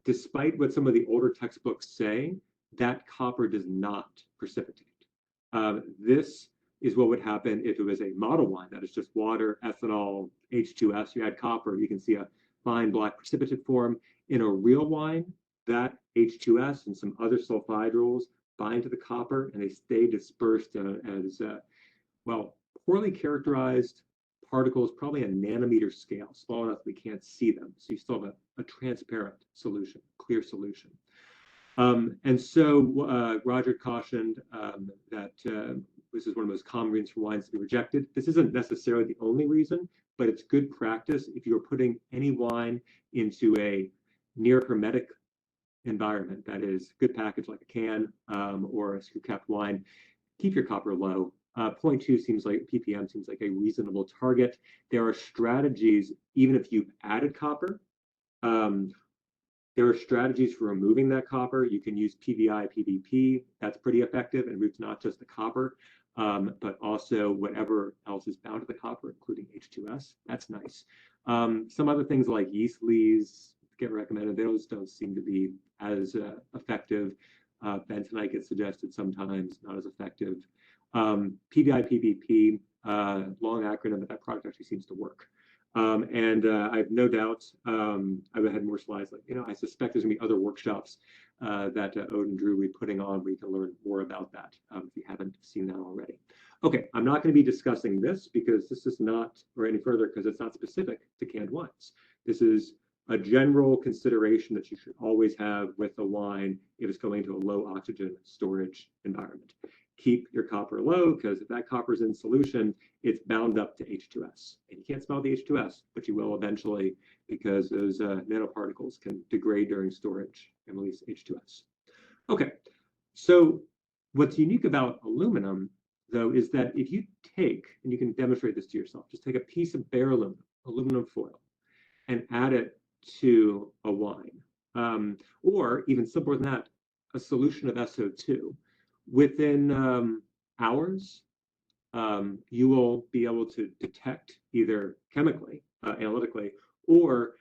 despite what some of the older textbooks say, that copper does not precipitate. This is what would happen if it was a model wine that is just water, ethanol, H2S, you add copper, you can see a fine black precipitate form. In a real wine, that H2S and some other sulfidyls bind to the copper and they stay dispersed as, well, poorly characterized particles, probably a nanometer scale, small enough we can't see them. So you still have a transparent solution, clear solution. And so Roger cautioned that this is one of the most common reasons for wines to be rejected. This isn't necessarily the only reason, but it's good practice if you're putting any wine into a near hermetic environment, that is, good package like a can or a screw capped wine, keep your copper low. 0.2 seems like ppm seems like a reasonable target. There are strategies, even if you've added copper, there are strategies for removing that copper. You can use PVI, PVP. That's pretty effective and removes not just the copper, but also whatever else is bound to the copper, including H2S. That's nice. Some other things like yeast lees get recommended. Those don't seem to be as effective. Bentonite gets suggested sometimes, not as effective. PVI, PVP, long acronym, but that product actually seems to work. And I have no doubt, I've had more slides, like, I suspect there's gonna be other workshops that Ode and Drew will be putting on where you can learn more about that if you haven't seen that already. Okay, I'm not gonna be discussing this because this is not, or any further, because it's not specific to canned wines. This is a general consideration that you should always have with a wine if it's going to a low oxygen storage environment. keep your copper low, because if that copper is in solution, it's bound up to H2S. And you can't smell the H2S, but you will eventually, because those nanoparticles can degrade during storage and release H2S. Okay, so what's unique about aluminum, though, is that if you take, and you can demonstrate this to yourself, just take a piece of bare aluminum foil, and add it to a wine, or even simpler than that, a solution of SO2, within hours, you will be able to detect either chemically, analytically, or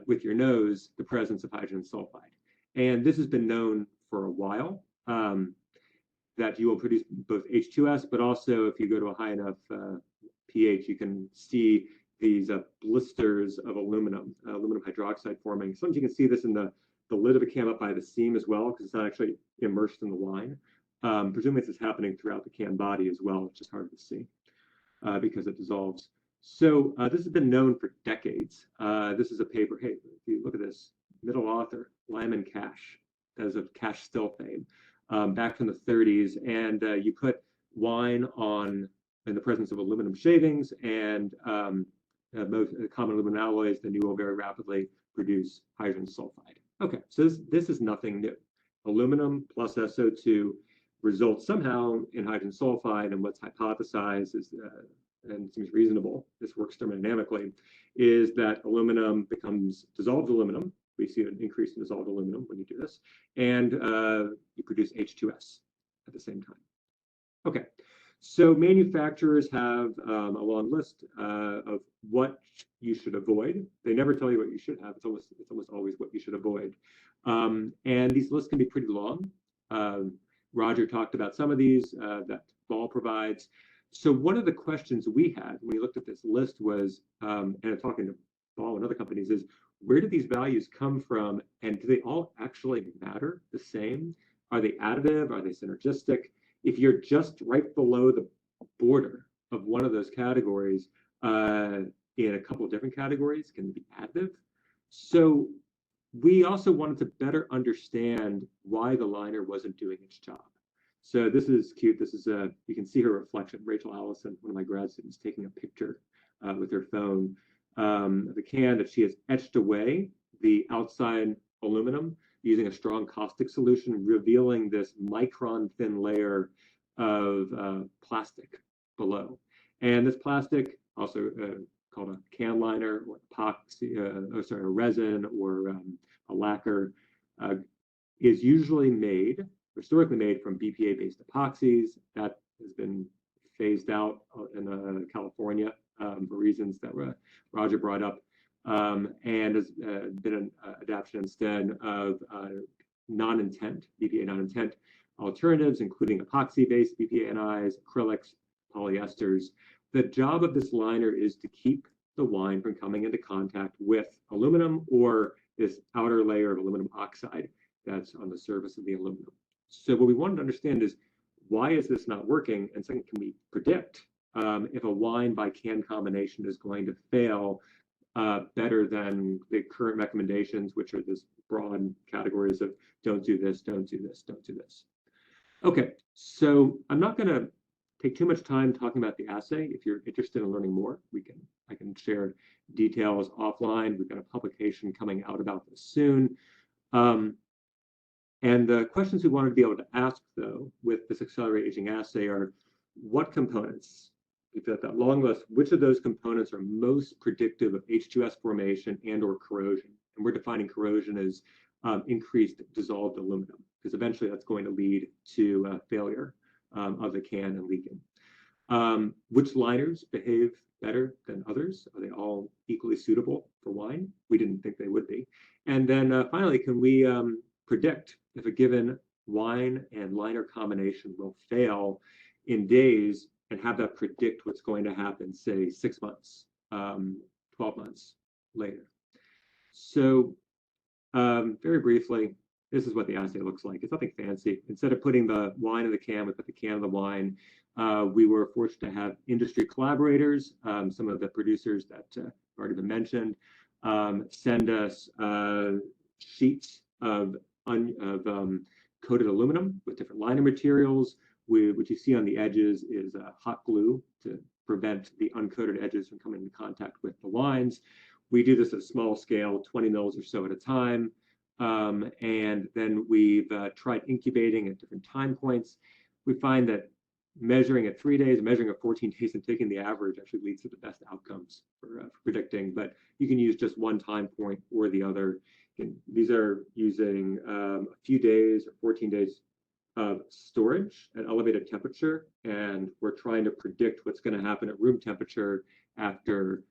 with your nose, the presence of hydrogen sulfide. And this has been known for a while, that you will produce both H2S, but also if you go to a high enough pH, you can see these blisters of aluminum hydroxide forming. Sometimes you can see this in the lid of a can up by the seam as well, because it's not actually immersed in the wine. Presumably this is happening throughout the can body as well. It's just hard to see because it dissolves. So this has been known for decades. This is a paper. Hey, if you look at this, middle author, Lyman Cash, as of Cash Still fame, back from the 30s. And you put wine in the presence of aluminum shavings and most common aluminum alloys, then you will very rapidly produce hydrogen sulfide. Okay, so this is nothing new. Aluminum plus SO2 results somehow in hydrogen sulfide, and what's hypothesized is, and seems reasonable, this works thermodynamically, is that aluminum becomes dissolved aluminum. We see an increase in dissolved aluminum when you do this, and you produce H2S at the same time. Okay, so manufacturers have a long list of what you should avoid. They never tell you what you should have. It's almost always what you should avoid. And these lists can be pretty long. Roger talked about some of these that Ball provides. So one of the questions we had when we looked at this list was, and I'm talking to Ball and other companies, is where do these values come from, and do they all actually matter the same? Are they additive? Are they synergistic? If you're just right below the border of one of those categories, in a couple of different categories, can be additive. So we also wanted to better understand why the liner wasn't doing its job. So this is cute. This is you can see her reflection. Rachel Allison, one of my grad students, taking a picture with her phone of the can that she has etched away the outside aluminum using a strong caustic solution, revealing this micron thin layer of plastic below. And this plastic, also called a can liner or epoxy, a resin or a lacquer, is usually historically made from BPA-based epoxies. That has been phased out in California for reasons that Roger brought up, and has been an adaptation instead of non-intent, BPA non-intent alternatives, including epoxy-based BPA NIs, acrylics, polyesters. The job of this liner is to keep the wine from coming into contact with aluminum or this outer layer of aluminum oxide that's on the surface of the aluminum. So what we wanted to understand is, why is this not working? And second, can we predict if a wine by can combination is going to fail better than the current recommendations, which are this broad categories of don't do this, don't do this, don't do this. Okay, so I'm not going to take too much time talking about the assay. If you're interested in learning more, I can share details offline. We've got a publication coming out about this soon. And the questions we wanted to be able to ask, though, with this accelerated aging assay are, what components, if you've got that long list, which of those components are most predictive of H2S formation and or corrosion? And we're defining corrosion as increased dissolved aluminum, because eventually that's going to lead to failure of the can and leaking. Which liners behave better than others? Are they all equally suitable for wine? We didn't think they would be. And then finally, can we predict if a given wine and liner combination will fail in days, and have that predict what's going to happen, say 6 months, 12 months later? So very briefly, this is what the assay looks like. It's nothing fancy. Instead of putting the wine in the can, we put the can in the wine. We were fortunate to have industry collaborators, some of the producers that have already been mentioned, send us sheets of coated aluminum with different liner materials. what you see on the edges is hot glue to prevent the uncoated edges from coming in contact with the wines. We do this at a small scale, 20 mils or so at a time. And then we've tried incubating at different time points. We find that measuring at 3 days, measuring at 14 days, and taking the average actually leads to the best outcomes for predicting. But you can use just one time point or the other. And these are using a few days or 14 days of storage at elevated temperature, and we're trying to predict what's going to happen at room temperature after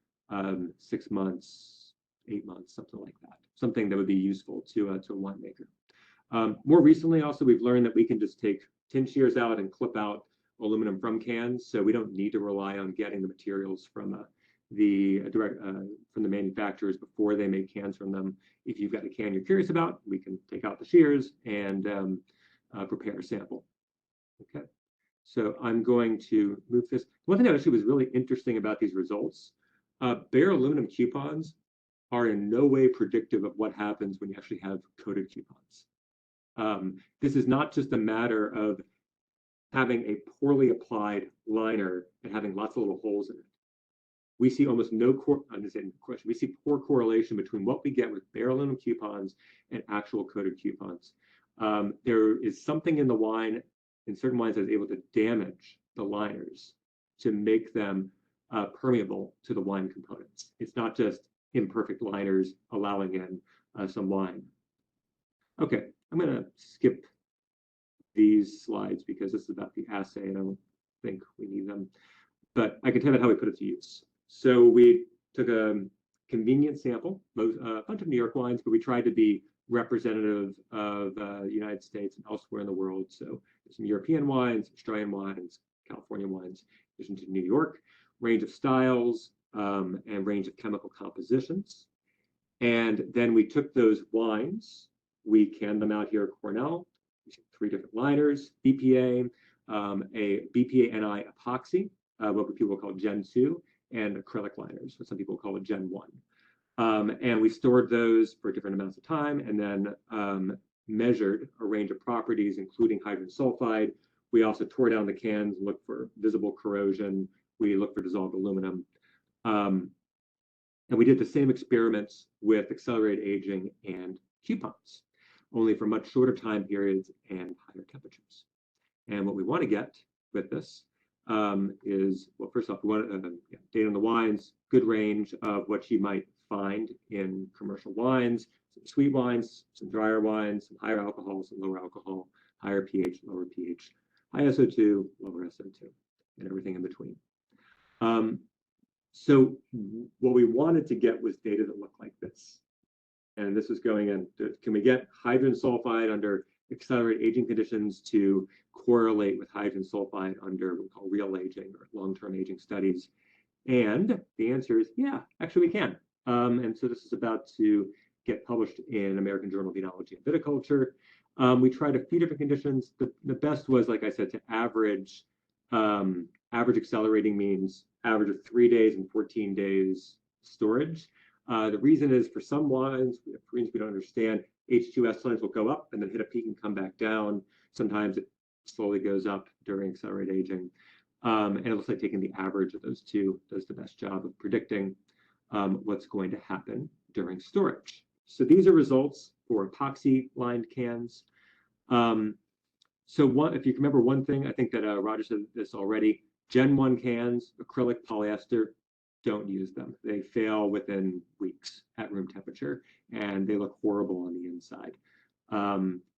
6 months, 8 months, something like that. Something that would be useful to a winemaker. More recently, also, we've learned that we can just take tin shears out and clip out aluminum from cans, so we don't need to rely on getting the materials from the manufacturers before they make cans from them. If you've got a can you're curious about, we can take out the shears and prepare a sample. Okay, so I'm going to move this. One thing that actually was really interesting about these results, bare aluminum coupons are in no way predictive of what happens when you actually have coated coupons. This is not just a matter of having a poorly applied liner and having lots of little holes in it. We see almost no we see poor correlation between what we get with bare aluminum coupons and actual coated coupons. There is something in the wine, in certain wines, that is able to damage the liners to make them permeable to the wine components. It's not just imperfect liners allowing in some wine. Okay, I'm going to skip these slides because this is about the assay and I don't think we need them, but I can tell you how we put it to use. So we took a convenient sample, a bunch of New York wines, but we tried to be representative of the United States and elsewhere in the world. So there's some European wines, Australian wines, California wines, in addition to New York, range of styles and range of chemical compositions. And then we took those wines, we canned them out here at Cornell, 3 different liners, BPA, a BPA NI epoxy, what people call Gen 2, and acrylic liners, what some people call a Gen 1. And we stored those for different amounts of time and then measured a range of properties, including hydrogen sulfide. We also tore down the cans and looked for visible corrosion. We looked for dissolved aluminum. And we did the same experiments with accelerated aging and coupons, only for much shorter time periods and higher temperatures. And what we want to get with this is, well, first off, we want data on the wines, good range of what you might find in commercial wines, some sweet wines, some drier wines, some higher alcohol, some lower alcohol, higher pH, lower pH, high SO2, lower SO2, and everything in between. So what we wanted to get was data that looked like this. And this was going in, can we get hydrogen sulfide under accelerated aging conditions to correlate with hydrogen sulfide under what we call real aging or long-term aging studies? And the answer is, yeah, actually we can. And so this is about to get published in American Journal of Enology and Viticulture. We tried a few different conditions. The best was, like I said, to average accelerating means average of 3 days and 14 days storage. The reason is for some wines, for reasons we don't understand, H2S lines will go up and then hit a peak and come back down. Sometimes it slowly goes up during accelerated aging. And it looks like taking the average of those two does the best job of predicting what's going to happen during storage. So these are results for epoxy lined cans. So if you remember one thing, I think that Roger said this already, Gen 1 cans, acrylic, polyester, don't use them. They fail within weeks at room temperature, and they look horrible on the inside.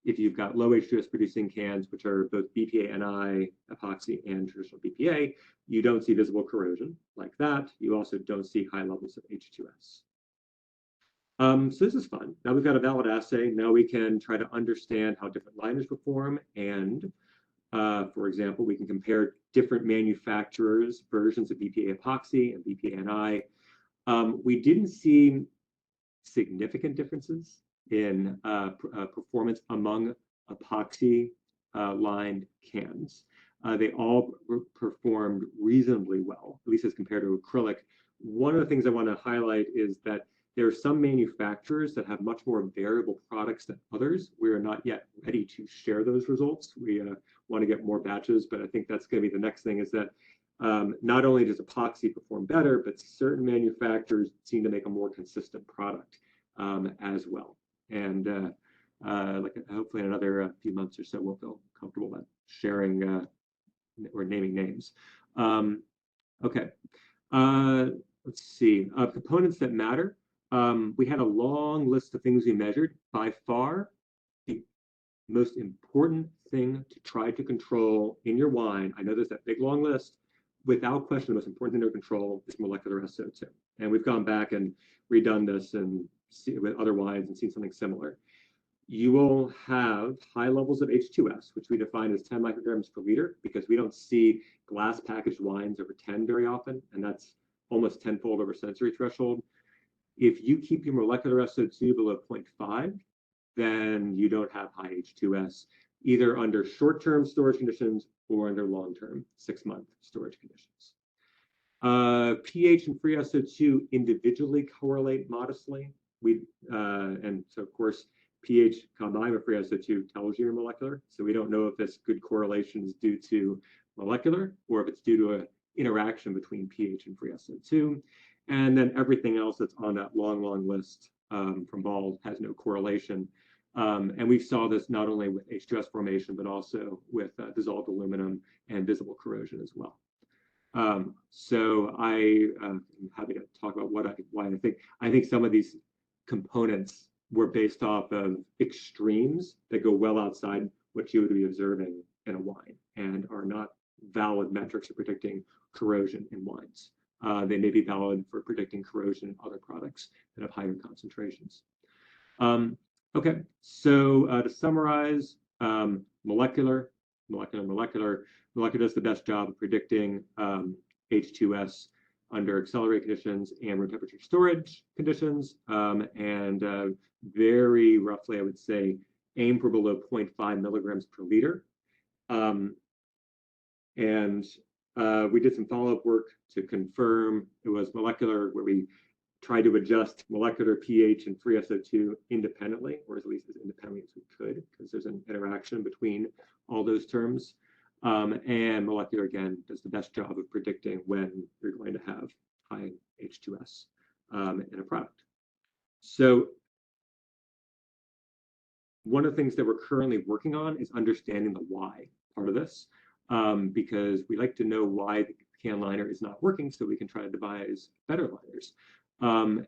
If you've got low H2S producing cans, which are both BPA NI, epoxy, and traditional BPA, you don't see visible corrosion like that. You also don't see high levels of H2S. So this is fun. Now we've got a valid assay. Now we can try to understand how different liners perform. And for example, we can compare different manufacturers' versions of BPA epoxy and BPA NI. We didn't see significant differences in performance among epoxy lined cans. They all performed reasonably well, at least as compared to acrylic. One of the things I want to highlight is that there are some manufacturers that have much more variable products than others. We are not yet ready to share those results. We're want to get more batches, but I think that's going to be the next thing, is that not only does epoxy perform better, but certain manufacturers seem to make a more consistent product as well. And like hopefully in another few months or so, we'll feel comfortable about sharing or naming names. Okay, let's see. Components that matter. We had a long list of things we measured. By far, the most important thing to try to control in your wine, I know there's that big long list, without question, the most important thing to control is molecular SO2. And we've gone back and redone this and with other wines and seen something similar. You will have high levels of H2S, which we define as 10 micrograms per liter, because we don't see glass packaged wines over 10 very often, and that's almost tenfold over sensory threshold. If you keep your molecular SO2 below 0.5, then you don't have high H2S, either under short-term storage conditions or under long-term 6-month storage conditions. pH and free SO2 individually correlate modestly. And so, of course, pH combined with free SO2 tells you your molecular. So we don't know if this good correlation is due to molecular or if it's due to an interaction between pH and free SO2. And then everything else that's on that long, long list from Ball has no correlation. And we saw this not only with H2S formation, but also with dissolved aluminum and visible corrosion as well. So I am happy to talk about why I think some of these components were based off of extremes that go well outside what you would be observing in a wine and are not valid metrics for predicting corrosion in wines. They may be valid for predicting corrosion in other products that have higher concentrations. Okay, so to summarize, molecular does the best job of predicting H2S under accelerated conditions and room temperature storage conditions, and very roughly, I would say, aim for below 0.5 milligrams per liter. We did some follow-up work to confirm it was molecular, where we tried to adjust molecular pH and free SO2 independently, or at least as independently as we could, because there's an interaction between all those terms. And molecular, again, does the best job of predicting when you're going to have high H2S in a product. So one of the things that we're currently working on is understanding the why part of this, because we like to know why the can liner is not working so we can try to devise better liners. One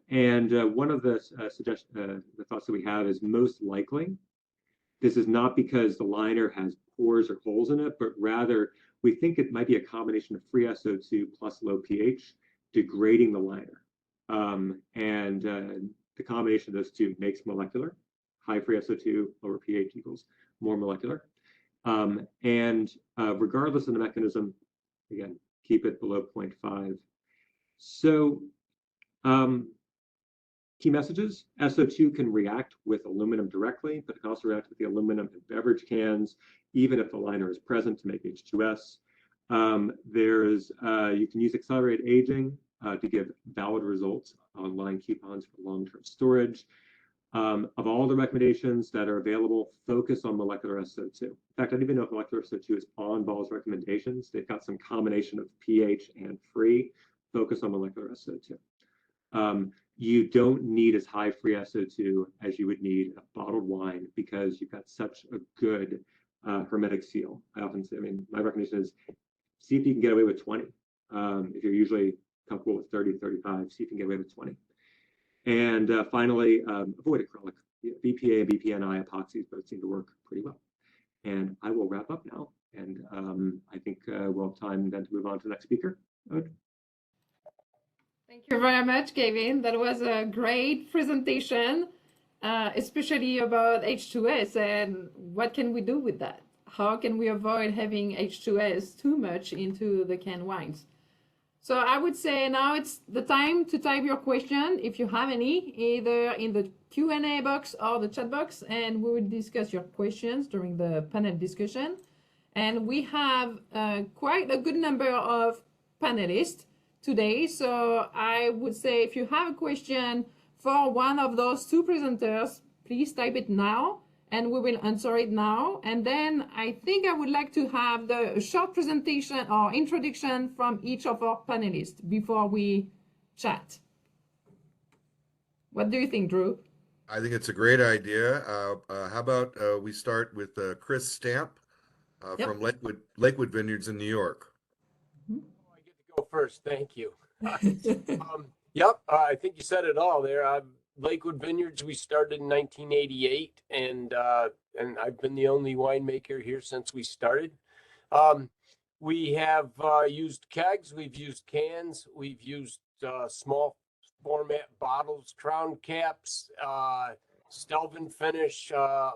of the the thoughts that we have is most likely this is not because the liner has pores or holes in it, but rather we think it might be a combination of free SO2 plus low pH degrading the liner. The combination of those two makes molecular. High free SO2, lower pH equals more molecular. Regardless of the mechanism, again, keep it below 0.5. So key messages: SO2 can react with aluminum directly, but it can also react with the aluminum in beverage cans, even if the liner is present, to make H2S. You can use accelerated aging to give valid results on line coupons for long-term storage. Of all the recommendations that are available, focus on molecular SO2. In fact, I don't even know if molecular SO2 is on Ball's recommendations. They've got some combination of pH and free. Focus on molecular SO2. You don't need as high free SO2 as you would need in a bottled wine because you've got such a good hermetic seal. I often say, my recommendation is see if you can get away with 20. If you're usually comfortable with 30, 35, see if you can get away with 20. And finally, avoid acrylic. BPA and BPNI epoxies both seem to work pretty well. And I will wrap up now. And I think we'll have time then to move on to the next speaker. Thank you very much, Gavin. That was a great presentation, especially about H2S and what can we do with that? How can we avoid having H2S too much into the canned wines? So I would say now it's the time to type your question, if you have any, either in the Q&A box or the chat box, and we will discuss your questions during the panel discussion. And we have quite a good number of panelists today. So I would say if you have a question for one of those two presenters, please type it now, and we will answer it now. And then I think I would like to have the short presentation or introduction from each of our panelists before we chat. What do you think, Drew? I think it's a great idea. How about we start with Chris Stamp Yep. from Lakewood Vineyards in New York. I get to go first. Thank you. Yep, I think you said it all there. Lakewood Vineyards, we started in 1988, and I've been the only winemaker here since we started. We have used kegs, we've used cans, we've used small format bottles, crown caps, Stelvin finish,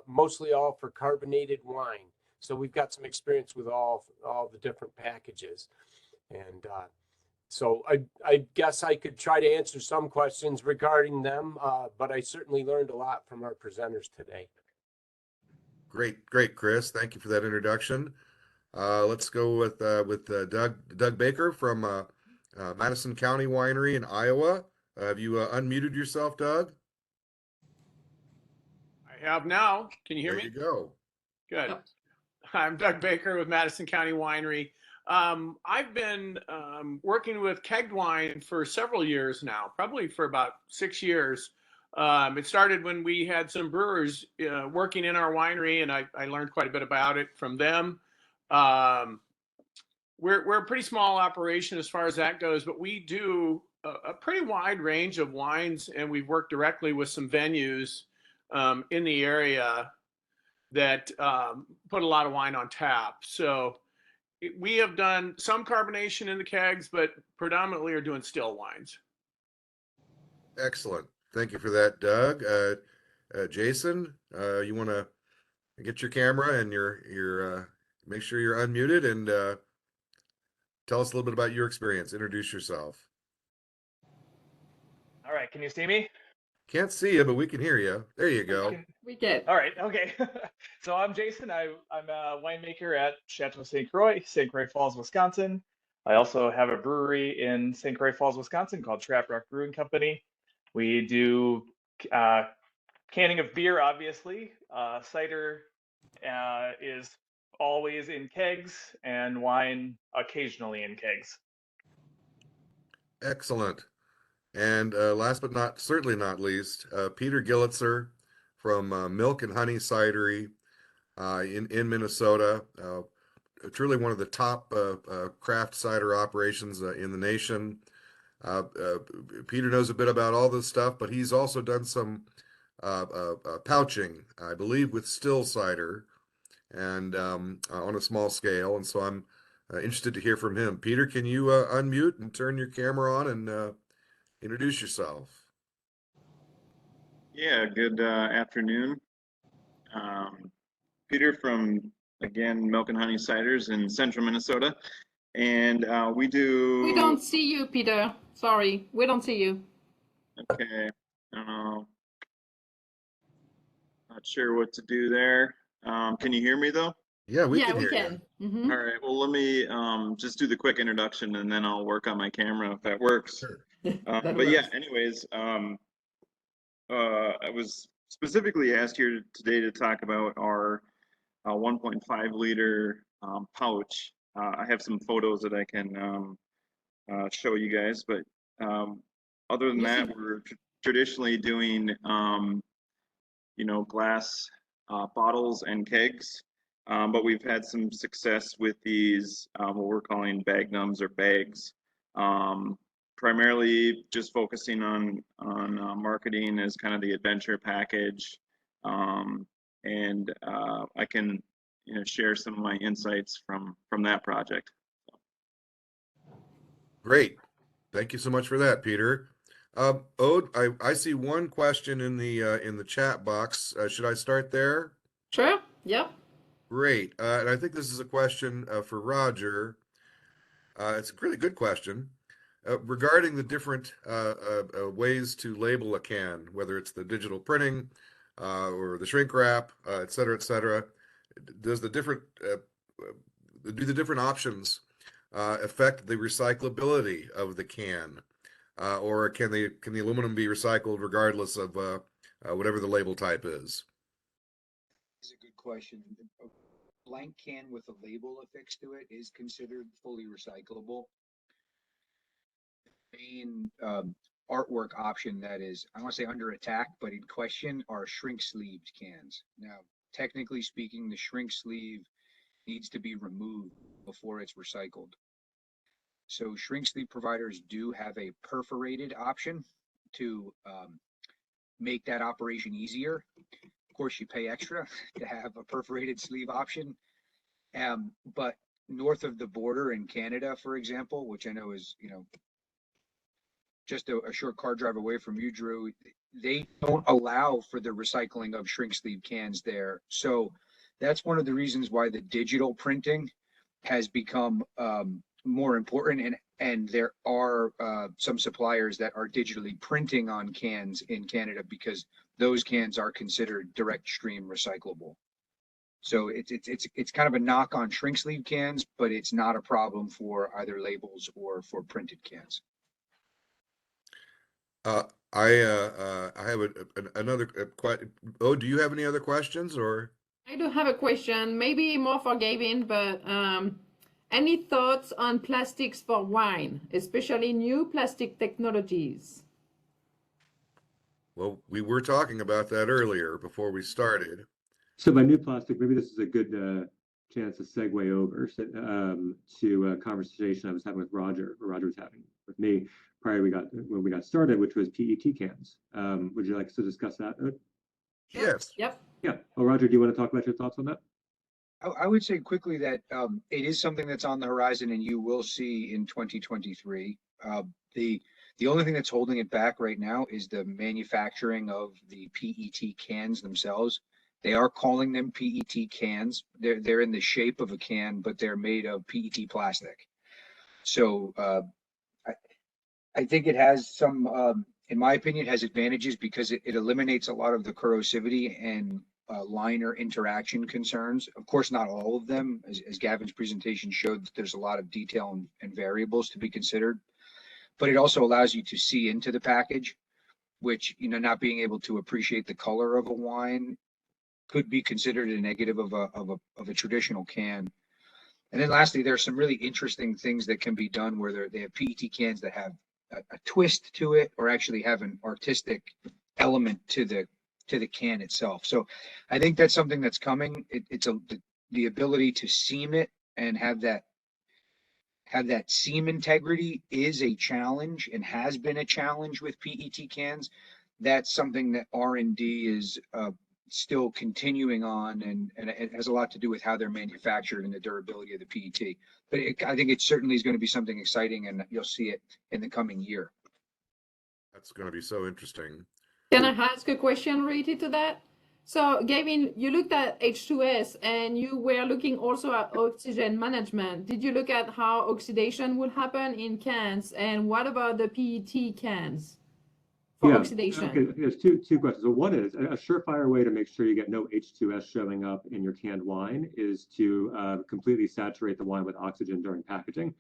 mostly all for carbonated wine. So we've got some experience with all the different packages. And so I guess I could try to answer some questions regarding them, but I certainly learned a lot from our presenters today. Great, Chris. Thank you for that introduction. Let's go with Doug Bakker from Madison County Winery in Iowa. Have you unmuted yourself, Doug? I have now. Can you hear There me? you go. Good. Yep. I'm Doug Bakker with Madison County Winery. I've been working with kegged wine for several years now, probably for about 6 years. It started when we had some brewers working in our winery, and I learned quite a bit about it from them. We're a pretty small operation as far as that goes, but we do a pretty wide range of wines, and we've worked directly with some venues in the area that put a lot of wine on tap. So we have done some carbonation in the kegs, but predominantly are doing still wines. Excellent. Thank you for that, Doug. Jason, you want to get your camera and your make sure you're unmuted and tell us a little bit about your experience. Introduce yourself. All right, can you see me? Can't see you, but we can hear you. There you go. We get. All right, okay. So I'm Jason. I'm a winemaker at Chateau St Croix, St. Croix Falls, Wisconsin. I also have a brewery in St. Croix Falls, Wisconsin called Trap Rock Brewing Company. We do canning of beer, obviously. Cider is always in kegs, and wine occasionally in kegs. Excellent. And last but certainly not least, Peter Gillitzer from Milk and Honey Cidery in Minnesota. Truly one of the top craft cider operations in the nation. Peter knows a bit about all this stuff, but he's also done some pouching, I believe, with still cider and on a small scale. And so I'm interested to hear from him. Peter, can you unmute and turn your camera on and introduce yourself? Yeah, good afternoon. Peter from, again, Milk and Honey Ciders in central Minnesota. And we do... We don't see you, Peter. Sorry, we don't see you. Okay, I don't know. Not sure what to do there. Can you hear me though? Yeah, we Yeah, can we hear can. you. Mhm. All right, well, let me just do the quick introduction and then I'll work on my camera if that works. Sure. That But yeah, works. anyways, I was specifically asked here today to talk about our 1.5 liter pouch. I have some photos that I can show you guys, but other than that, we're traditionally doing, glass bottles and kegs. But we've had some success with these, what we're calling bagnums or bags. Primarily just focusing on marketing as kind of the adventure package. And I can share some of my insights from that project. Great. Thank you so much for that, Peter. Ode, I see one question in the chat box. Should I start there? Sure. Yep. Great. And I think this is a question for Roger. It's a really good question regarding the different ways to label a can, whether it's the digital printing or the shrink wrap, et cetera, et cetera. Does the different do the different options affect the recyclability of the can, or can the aluminum be recycled regardless of whatever the label type is? question. A blank can with a label affixed to it is considered fully recyclable. Main artwork option that is, I don't want to say under attack, but in question are shrink sleeved cans. Now, technically speaking, the shrink sleeve needs to be removed before it's recycled. So shrink sleeve providers do have a perforated option to make that operation easier. Of course, you pay extra to have a perforated sleeve option. But north of the border in Canada, for example, which I know is, just a short car drive away from you, Drew, they don't allow for the recycling of shrink sleeve cans there. So that's one of the reasons why the digital printing has become more important. And there are some suppliers that are digitally printing on cans in Canada because those cans are considered direct stream recyclable. So it's kind of a knock on shrink sleeve cans, but it's not a problem for either labels or for printed cans. I have another question. Oh, do you have any other questions or? I do have a question, maybe more for Gavin, but any thoughts on plastics for wine, especially new plastic technologies? Well, we were talking about that earlier before we started. So by new plastic, maybe this is a good chance to segue over to a conversation I was having with Roger, or Roger was having with me prior when we got started, which was PET cans. Would you like to discuss that? Yes. Yep. Yeah. Well, Roger, do you want to talk about your thoughts on that? I would say quickly that it is something that's on the horizon and you will see in 2023. The only thing that's holding it back right now is the manufacturing of the PET cans themselves. They are calling them PET cans. They're in the shape of a can, but they're made of PET plastic. So I think it has some, in my opinion, it has advantages because it eliminates a lot of the corrosivity and liner interaction concerns. Of course, not all of them, as Gavin's presentation showed, there's a lot of detail and variables to be considered, but it also allows you to see into the package, which, not being able to appreciate the color of a wine could be considered a negative of a traditional can. And then lastly, there's some really interesting things that can be done where they have PET cans that have a twist to it, or actually have an artistic element to the can itself. So I think that's something that's coming. It's the ability to seam it and have that seam integrity is a challenge and has been a challenge with PET cans. That's something that R&D is still continuing on, and it has a lot to do with how they're manufactured and the durability of the PET. But I think it certainly is going to be something exciting, and you'll see it in the coming year. That's going to be so interesting. Can I ask a question related to that? So, Gavin, you looked at H2S and you were looking also at oxygen management. Did you look at how oxidation would happen in cans? And what about the PET cans for oxidation? Okay, there's two questions. So one is a surefire way to make sure you get no H2S showing up in your canned wine is to completely saturate the wine with oxygen during packaging,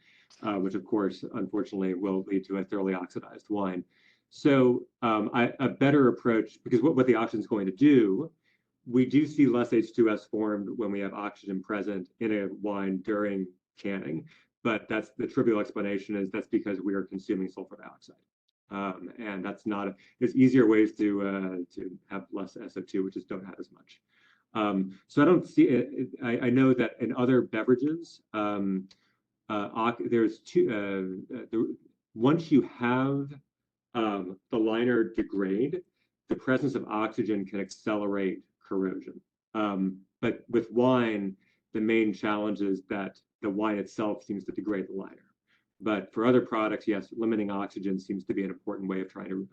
which of course, unfortunately, will lead to a thoroughly oxidized wine. So a better approach, because what the oxygen is going to do, we do see less H2S formed when we have oxygen present in a wine during canning, but that's the trivial explanation is that's because we are consuming sulfur dioxide. And that's not, there's easier ways to have less SO2, which just don't have as much. So I don't see it. I know that in other beverages, there's once you have the liner degrade, the presence of oxygen can accelerate corrosion. But with wine, the main challenge is that the wine itself seems to degrade the liner. But for other products, yes, limiting oxygen seems to be an important way of trying to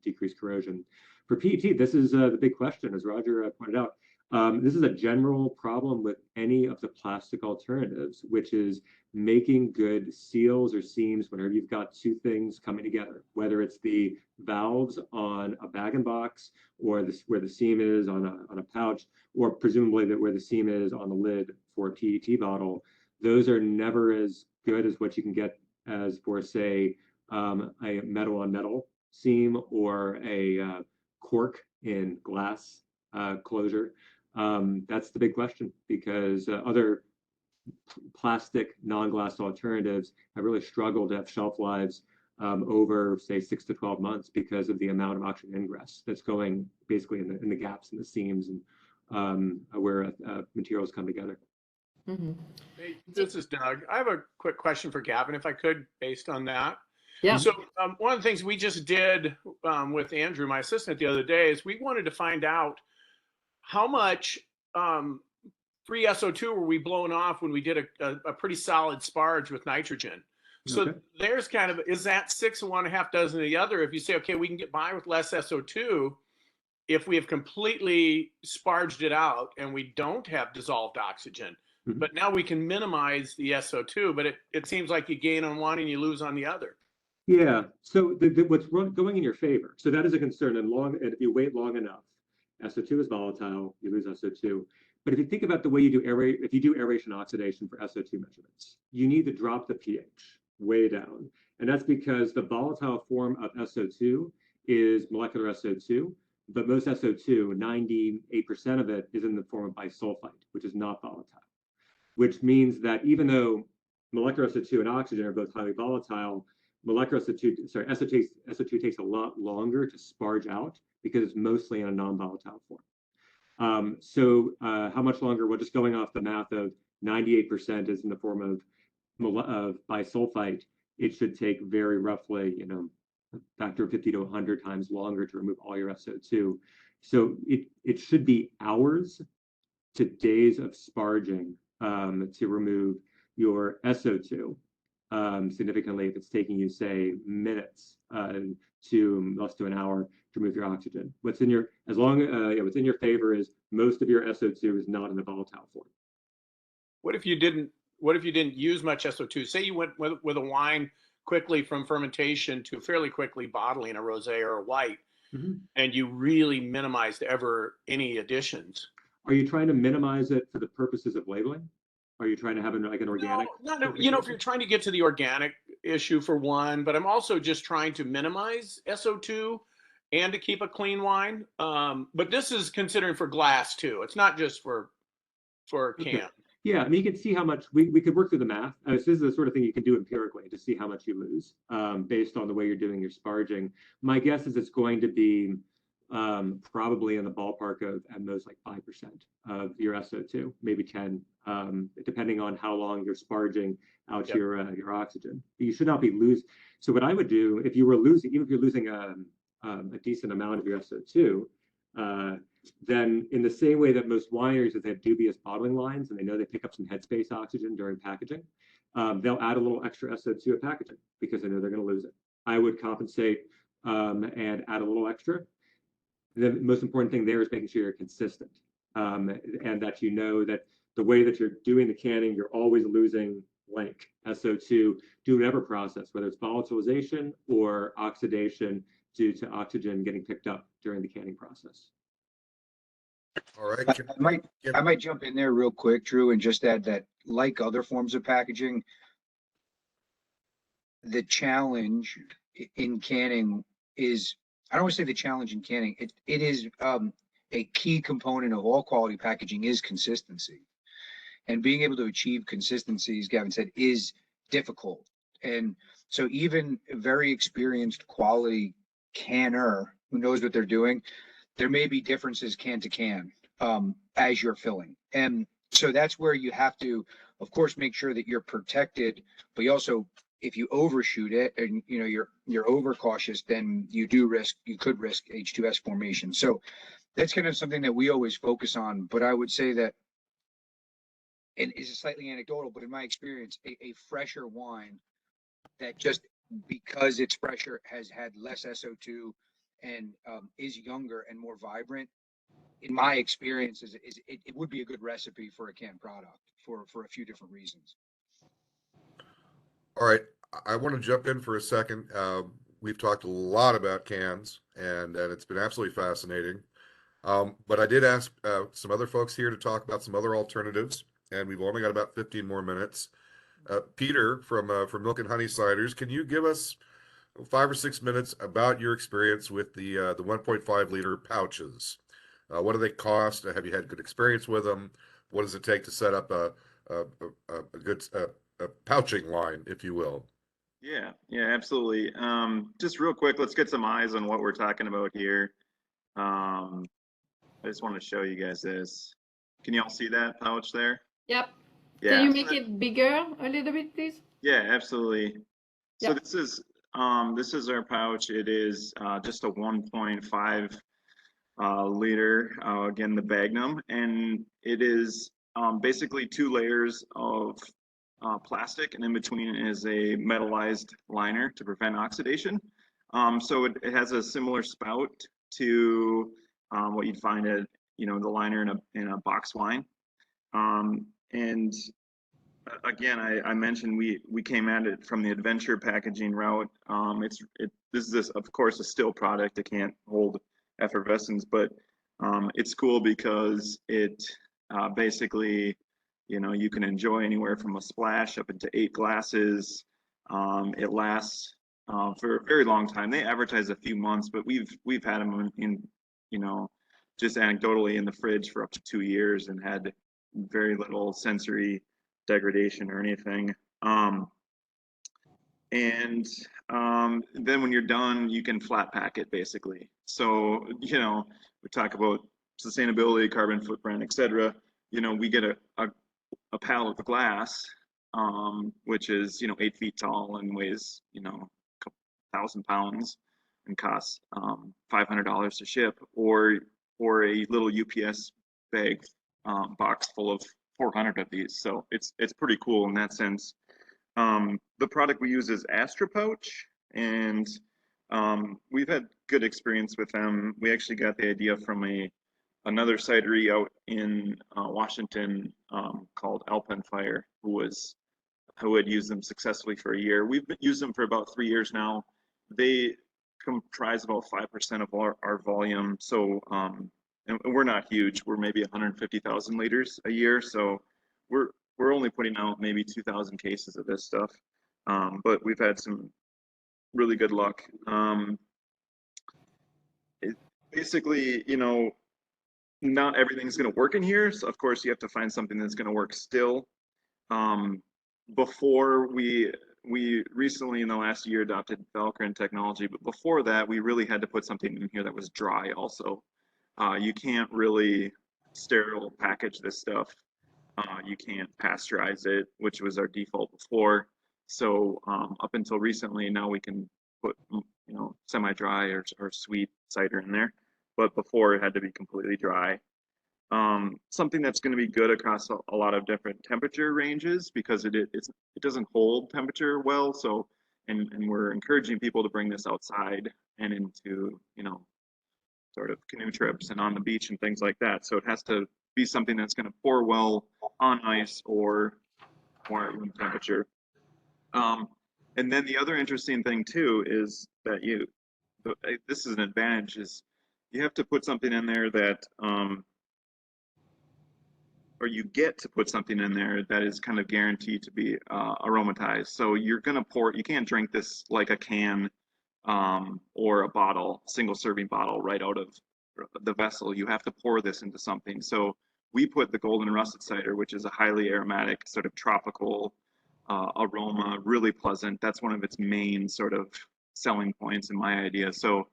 decrease corrosion. For PET, this is the big question, as Roger pointed out. This is a general problem with any of the plastic alternatives, which is making good seals or seams whenever you've got two things coming together, whether it's the valves on a bag-in-box or where the seam is on a pouch, or presumably where the seam is on the lid for a PET bottle. Those are never as good as what you can get as for, say, a metal on metal seam or a cork in glass closure. That's the big question, because other plastic non-glass alternatives have really struggled to have shelf lives over, say, 6 to 12 months because of the amount of oxygen ingress that's going basically in the gaps and the seams and where materials come together. Mm-hmm. Hey, this is Doug. I have a quick question for Gavin, if I could, based on that. Yeah. So one of the things we just did with Andrew, my assistant, the other day is we wanted to find out how much free SO2 were we blowing off when we did a pretty solid sparge with nitrogen. So Okay. there's kind of, is that 6 and 1.5 dozen of the other? If you say, okay, we can get by with less SO2 if we have completely sparged it out and we don't have dissolved oxygen. Mhm. But now we can minimize the SO2, but it seems like you gain on one and you lose on the other. Yeah. So what's going in your favor? So that is a concern. And if you wait long enough, SO2 is volatile. You lose SO2. But if you think about the way you do if you do aeration oxidation for SO2 measurements, you need to drop the pH way down. And that's because the volatile form of SO2 is molecular SO2, but most SO2, 98% of it is in the form of bisulfite, which is not volatile, which means that even though molecular SO2 and oxygen are both highly volatile, SO2 takes a lot longer to sparge out because it's mostly in a non-volatile form. So how much longer? Well, just going off the math of 98% is in the form of bisulfite, it should take very roughly, a factor of 50 to 100 times longer to remove all your SO2. So it should be hours to days of sparging to remove your SO2. Significantly, if it's taking you, say, minutes to less to an hour to remove your oxygen. What's in your favor is most of your SO2 is not in a volatile form. What if you didn't use much SO2? Say you went with a wine quickly from fermentation to fairly quickly bottling a rosé or a white, Mm-hmm. and you really minimized any additions. Are you trying to minimize it for the purposes of labeling? Are you trying to have an organic? No, if you're trying to get to the organic issue for one, but I'm also just trying to minimize SO2 and to keep a clean wine. But this is considering for glass too. It's not just for can. Okay. Yeah, I mean, you can see how much we could work through the math. This is the sort of thing you can do empirically to see how much you lose based on the way you're doing your sparging. My guess is it's going to be probably in the ballpark of at most like 5% of your SO2, maybe 10, depending on how long you're sparging out your oxygen. You should not be losing. So what I would do if you were losing, even if you're losing a decent amount of your SO2, then in the same way that most wineries, if they have dubious bottling lines and they know they pick up some headspace oxygen during packaging, they'll add a little extra SO2 at packaging because they know they're going to lose it. I would compensate and add a little extra. The most important thing there is making sure you're consistent and that you know that the way that you're doing the canning, you're always losing blank SO2 due to whatever process, whether it's volatilization or oxidation due to oxygen getting picked up during the canning process. All right. I might jump in there real quick, Drew, and just add that, like other forms of packaging, the challenge in canning is, I don't want to say the challenge in canning, it is a key component of all quality packaging is consistency. And being able to achieve consistency, as Gavin said, is difficult. And so even a very experienced quality canner who knows what they're doing, there may be differences can to can as you're filling. And so that's where you have to, of course, make sure that you're protected, but you also, if you overshoot it and you're overcautious, then you could risk H2S formation. So that's kind of something that we always focus on. But I would say that, and it's slightly anecdotal, but in my experience, a fresher wine that just because it's fresher has had less SO2 and is younger and more vibrant, in my experience, it would be a good recipe for a canned product for a few different reasons. All right. I want to jump in for a second. We've talked a lot about cans, and it's been absolutely fascinating. But I did ask some other folks here to talk about some other alternatives, and we've only got about 15 more minutes. Peter from Milk and Honey Ciders, can you give us 5 or 6 minutes about your experience with the 1.5 liter pouches? What do they cost? Have you had good experience with them? What does it take to set up a good pouching line, if you will? Yeah, yeah, absolutely. Just real quick, let's get some eyes on what we're talking about here. I just want to show you guys this. Can you all see that pouch there? Yep. Yeah. Can you make it bigger a little bit, please? Yeah, absolutely. So Yep. this is our pouch. It is just a 1.5 liter, again, the Magnum, and it is basically 2 layers of plastic, and in between is a metallized liner to prevent oxidation. So it has a similar spout to what you'd find at, you know, the liner in a box wine. And again, I mentioned we came at it from the adventure packaging route. This is of course a still product. It can't hold effervescence, but it's cool because it basically, you know, you can enjoy anywhere from a splash up into 8 glasses. It lasts for a very long time. They advertise a few months, but we've had them in, you know, just anecdotally in the fridge for up to 2 years and had very little sensory degradation or anything. Then when you're done, you can flat pack it basically. So, you know, we talk about sustainability, carbon footprint, etc. You know, we get a pallet of glass, which is, you know, 8 feet tall and weighs, you know, a couple 1,000 pounds and costs $500 to ship, or a little UPS bag box full of 400 of these. So it's pretty cool in that sense. The product we use is Astra Pouch, and we've had good experience with them. We actually got the idea from another cidery out in Washington called Alpine Fire, who had used them successfully for a year. We've used them for about 3 years now. They comprise about 5% of our volume. So and we're not huge. We're maybe 150,000 liters a year. So we're only putting out maybe 2,000 cases of this stuff. But we've had some really good luck. Basically, you know, not everything's going to work in here. So of course you have to find something that's going to work still. Before we recently in the last year adopted Bakker technology, but before that we really had to put something in here that was dry also. You can't really sterile package this stuff. You can't pasteurize it, which was our default before. So up until recently, now we can put, you know, semi-dry or sweet cider in there. But before it had to be completely dry. Something that's going to be good across a lot of different temperature ranges because it doesn't hold temperature well. So and we're encouraging people to bring this outside and into, you know, sort of canoe trips and on the beach and things like that. So it has to be something that's going to pour well on ice or at room temperature. And then the other interesting thing too is that this is an advantage, is you have to put something in there that or you get to put something in there that is kind of guaranteed to be aromatized. So you're going to pour, you can't drink this like a can or a bottle, single serving bottle right out of the vessel. You have to pour this into something. So we put the Golden Russet cider, which is a highly aromatic sort of tropical aroma, really pleasant. That's one of its main sort of selling points in my idea. So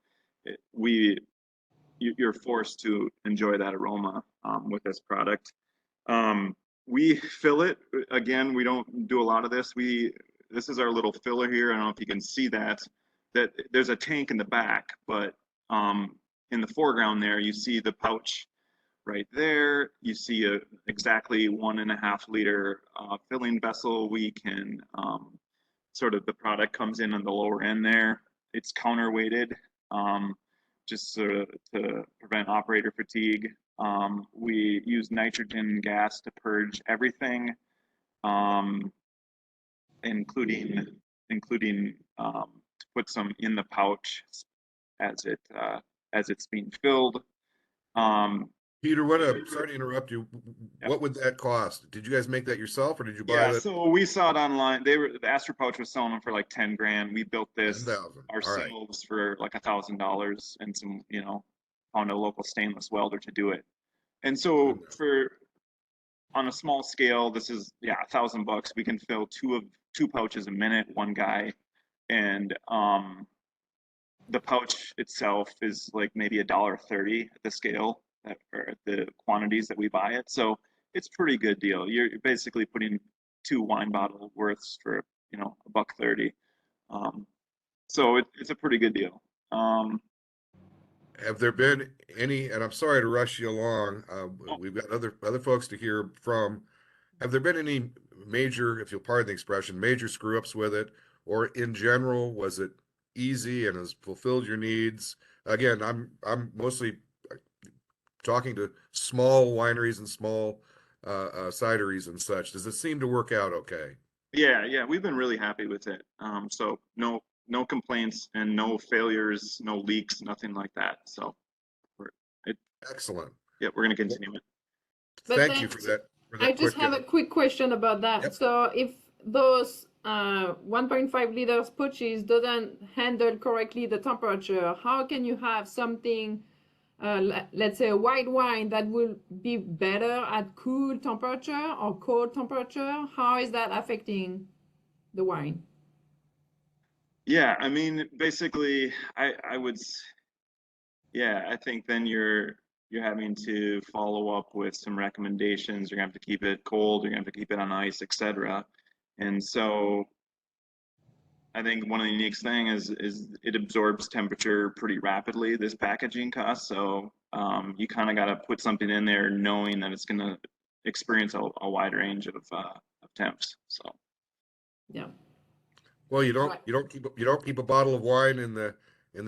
you're forced to enjoy that aroma with this product. We fill it, again, we don't do a lot of this. This is our little filler here. I don't know if you can see that there's a tank in the back, but in the foreground there, you see the pouch right there. You see exactly 1.5 liter filling vessel. We can sort of, the product comes in on the lower end there. It's counterweighted, just sort of to prevent operator fatigue. We use nitrogen gas to purge everything, including to put some in the pouch as it's being filled. Peter, sorry to interrupt you. What would that cost? Did you guys make that yourself, or did you buy Yeah, that? so we saw it online. The Astra Pouch was selling them for like 10 grand. We built this 10,000. ourselves for like $1,000 and some, you know, found a local stainless welder to do it. And so on a small scale, this is $1,000. We can fill two pouches a minute, one guy, and the pouch itself is like maybe $1.30 at the scale or at the quantities that we buy it. So it's a pretty good deal. You're basically putting 2 wine bottle worths for $1.30. So it's a pretty good deal. Have there been any, and I'm sorry to rush you along, we've got other folks to hear from. Have there been any major, if you'll pardon the expression, major screw ups with it, or in general, was it easy and has fulfilled your needs? Again, I'm mostly talking to small wineries and small cideries and such. Does it seem to work out okay? Yeah, we've been really happy with it. So no complaints and no failures, no leaks, nothing like that. So Excellent. Yeah, we're going to continue it. But Thank you for that. I just have a quick question about that. Yep. So if those 1.5 liters pouches doesn't handle correctly the temperature, how can you have something, let's say a white wine, that will be better at cool temperature or cold temperature? How is that affecting the wine? Yeah, I mean, basically, I would, I think then you're having to follow up with some recommendations. You're gonna have to keep it cold. You're gonna have to keep it on ice, etc. And so, I think one of the unique things is it absorbs temperature pretty rapidly. This packaging cost, so you kind of got to put something in there knowing that it's gonna experience a wide range of temps. So. Yeah. Well, you don't keep a bottle of wine in the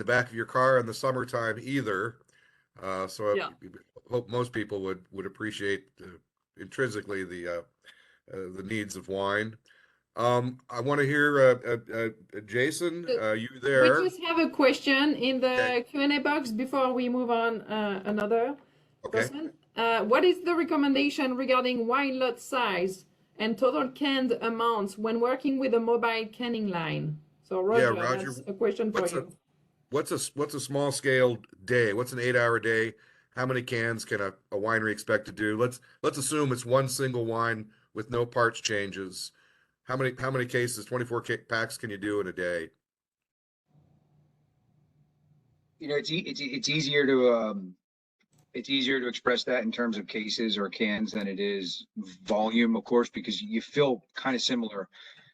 back of your car in the summertime either. So Yeah. I hope most people would appreciate intrinsically the needs of wine. I want to hear Jason. You there? We just have a question in the Okay. Q&A box before we move on. Another Okay. person. What is the recommendation regarding wine lot size and total canned amounts when working with a mobile canning line? So Roger, Roger, that's a question for you. What's a small scale day? What's an 8-hour day? How many cans can a winery expect to do? Let's assume it's one single wine with no parts changes. How many cases, 24 packs can you do in a day? It's easier to express that in terms of cases or cans than it is volume, of course, because you feel kind of similar,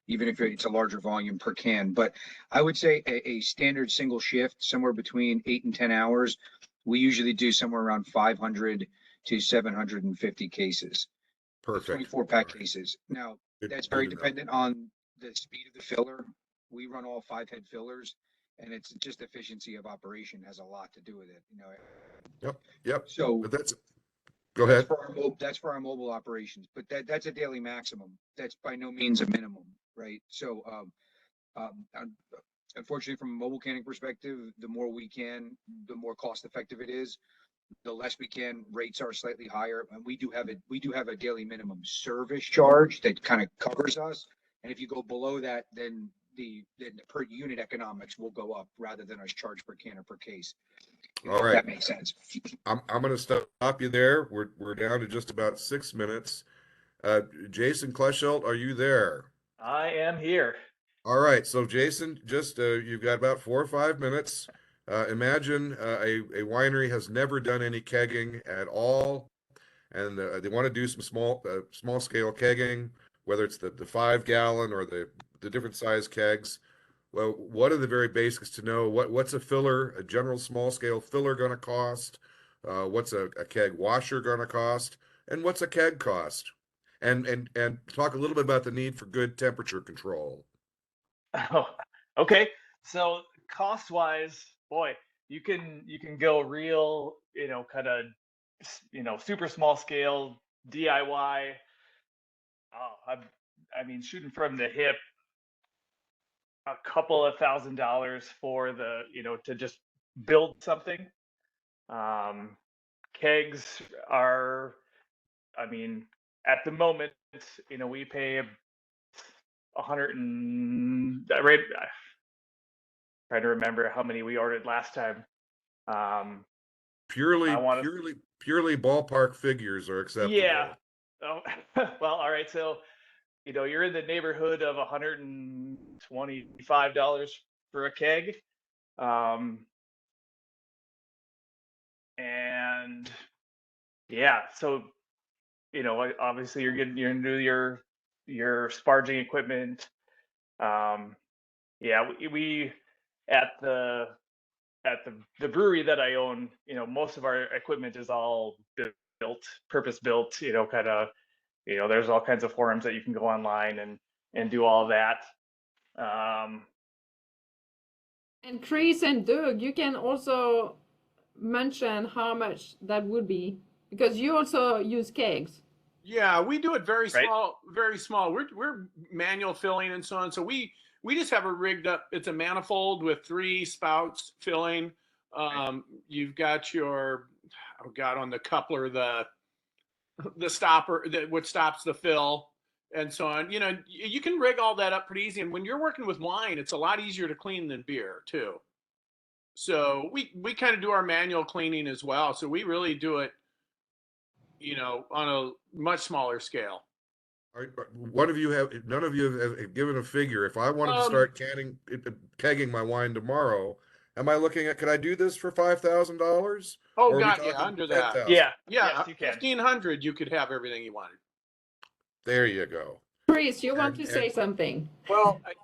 even if it's a larger volume per can. But I would say a standard single shift, somewhere between 8 and 10 hours, we usually do somewhere around 500 to 750 cases. Perfect. 24-pack cases. Now, that's very dependent on the speed of the filler. We run all 5-head fillers, and it's just efficiency of operation has a lot to do with it. Yep. So But go ahead. that's for our mobile operations, but that's a daily maximum. That's by no means a minimum, right? So, unfortunately, from a mobile canning perspective, the more we can, the more cost effective it is. The less we can, rates are slightly higher, and we do have a daily minimum service charge that kind of covers us. And if you go below that, then the per unit economics will go up rather than us charge per can or per case. All right. That makes sense. I'm going to stop you there. We're down to just about 6 minutes. Jason Kleschult, are you there? I am here. All right. So Jason, just you've got about 4 or 5 minutes. Imagine a winery has never done any kegging at all, and they want to do some small scale kegging, whether it's the 5-gallon or the different size kegs. Well, what are the very basics to know? What's a filler, a general small scale filler going to cost? What's a keg washer going to cost? And what's a keg cost? And talk a little bit about the need for good temperature control. Oh, okay. So cost-wise, boy, you can go real, kind of, super small scale DIY. Oh, I mean, shooting from the hip, a couple of $1,000s for the, to just build something. Kegs are, I mean, at the moment, we pay 100 and right. Trying to remember how many we ordered last time. Purely, I want to. purely ballpark figures are acceptable. Yeah. Oh, well, all right. So, you're in the neighborhood of $125 for a keg. And yeah, so, obviously you're into your sparging equipment. Yeah, we at the brewery that I own, most of our equipment is all purpose built, kind of, there's all kinds of forums that you can go online and do all of that. And Chris and Doug, you can also mention how much that would be, because you also use kegs. Yeah, we do it very Right. small, very small. We're manual filling and so on. So we just have a rigged up. It's a manifold with 3 spouts filling. You've got your, on the coupler, the stopper what stops the fill and so on. You can rig all that up pretty easy. And when you're working with wine, it's a lot easier to clean than beer too. So we kind of do our manual cleaning as well. So we really do it, on a much smaller scale. None of you have given a figure. If I wanted to start kegging my wine tomorrow, am I looking at, can I do this for $5,000? Oh, God, yeah, under that. 10,000? Yeah. Yeah, Yes, you can. 1,500, you could have everything you wanted. There you go. Chris, you want to say something? Well, I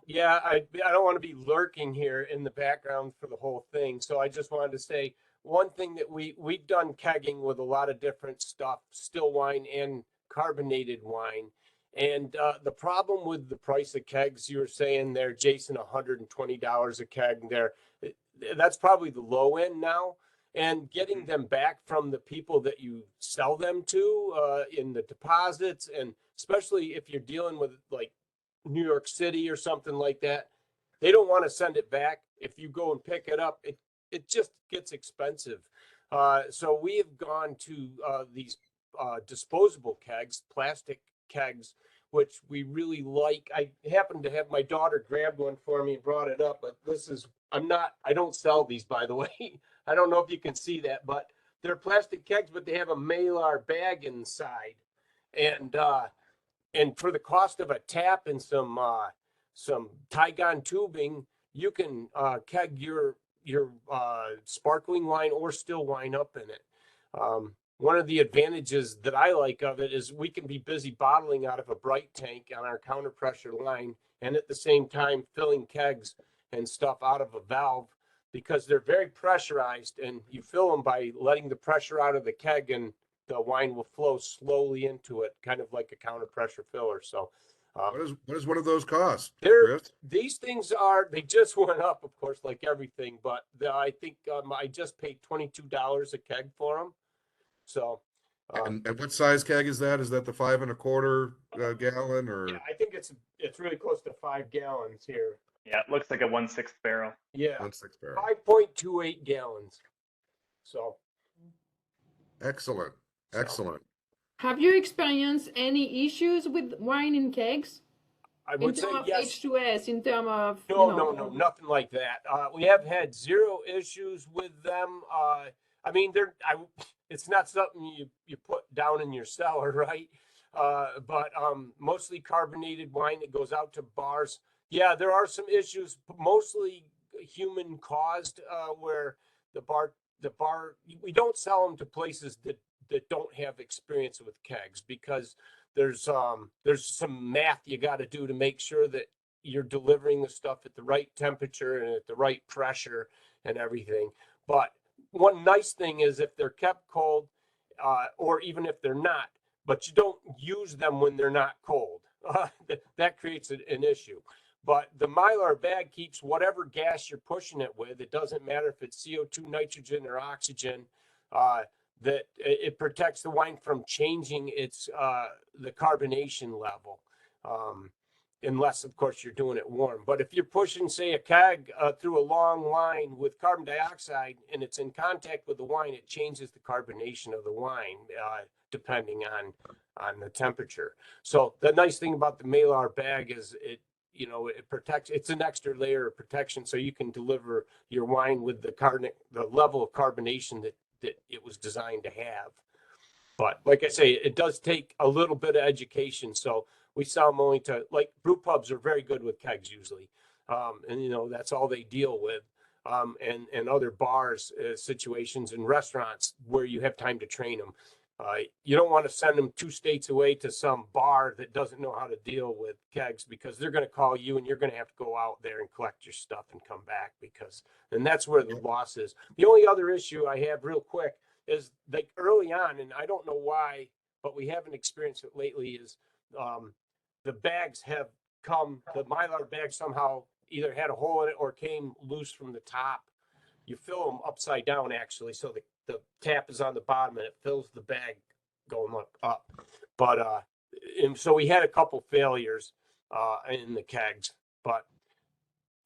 don't want to be lurking here in the background for the whole thing. So I just wanted to say one thing that we've done kegging with a lot of different stuff, still wine and carbonated wine. And the problem with the price of kegs, you were saying there, Jason, $120 a keg there, that's probably the low end now. And getting them back from the people that you sell them to in the deposits, and especially if you're dealing with like New York City or something like that, they don't want to send it back. If you go and pick it up, it just gets expensive. So we have gone to these disposable kegs, plastic kegs, which we really like. I happened to have my daughter grab one for me and brought it up, but I don't sell these, by the way. I don't know if you can see that, but they're plastic kegs, but they have a Maillard bag inside. And for the cost of a tap and some Tygon tubing, you can keg your sparkling wine or still wine up in it. One of the advantages that I like of it is we can be busy bottling out of a bright tank on our counter pressure line, and at the same time filling kegs and stuff out of a valve, because they're very pressurized, and you fill them by letting the pressure out of the keg, and the wine will flow slowly into it, kind of like a counter pressure filler. So what does one of those cost, Chris? Chris? These things they just went up, of course, like everything, but I think I just paid $22 a keg for them. So And what size keg is that? Is that the 5 1/4 gallon, or? yeah, I think it's really close to 5 gallons here. Yeah, it looks like a 1/6 barrel. Yeah, 1/6 barrel. 5.28 gallons. So Excellent. Have you experienced any issues with wine in kegs? I would say yes. H2S, in terms of No, nothing like that. We have had 0 issues with them. I mean, it's not something you put down in your cellar, right? But mostly carbonated wine that goes out to bars. Yeah, there are some issues, mostly human caused, where the bar, we don't sell them to places that don't have experience with kegs, because there's some math you got to do to make sure that you're delivering the stuff at the right temperature and at the right pressure and everything. But one nice thing is if they're kept cold, or even if they're not, but you don't use them when they're not cold, that creates an issue. But the Maillard bag keeps whatever gas you're pushing it with. It doesn't matter if it's CO2, nitrogen, or oxygen. That it protects the wine from changing its the carbonation level, unless of course you're doing it warm. But if you're pushing, say, a keg through a long line with carbon dioxide and it's in contact with the wine, it changes the carbonation of the wine depending on the temperature. So the nice thing about the Maillard bag is it protects. It's an extra layer of protection, so you can deliver your wine with the level of carbonation that it was designed to have. But like I say, it does take a little bit of education. So we sell them only to, like, brew pubs are very good with kegs usually. And, you know, that's all they deal with. And other bars, situations, and restaurants where you have time to train them. You don't want to send them 2 states away to some bar that doesn't know how to deal with kegs, because they're going to call you and you're going to have to go out there and collect your stuff and come back, and that's where the loss is. The only other issue I have real quick is, like, early on, and I don't know why, but we haven't experienced it lately, is the bags have the Mylar bag somehow either had a hole in it or came loose from the top. You fill them upside down, actually, so the tap is on the bottom and it fills the bag going up. But and so we had a couple failures in the kegs, but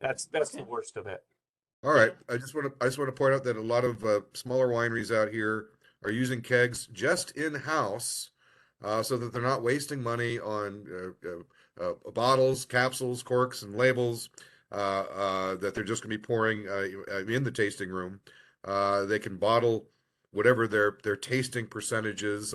that's the worst of it. All right. I just want to point out that a lot of smaller wineries out here are using kegs just in-house, so that they're not wasting money on bottles, capsules, corks, and labels that they're just going to be pouring in the tasting room. They can bottle whatever their tasting percentage is,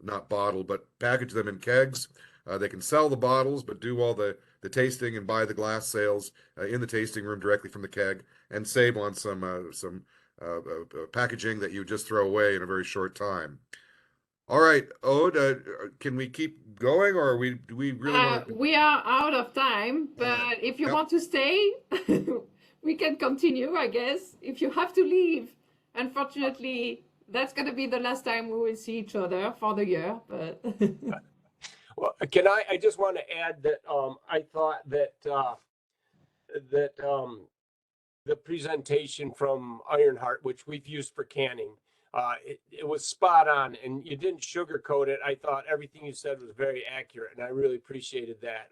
not bottle, but package them in kegs. They can sell the bottles, but do all the tasting and buy the glass sales in the tasting room directly from the keg, and save on some packaging that you just throw away in a very short time. All right, Ode, can we keep going, or do we really want to? We are out of time, but if you want to stay, we can continue, I guess. If you have to leave, unfortunately, that's going to be the last time we will see each other for the year. But well, I just want to add that I thought that the presentation from Ironheart, which we've used for canning, it was spot on, and you didn't sugarcoat it. I thought everything you said was very accurate, and I really appreciated that.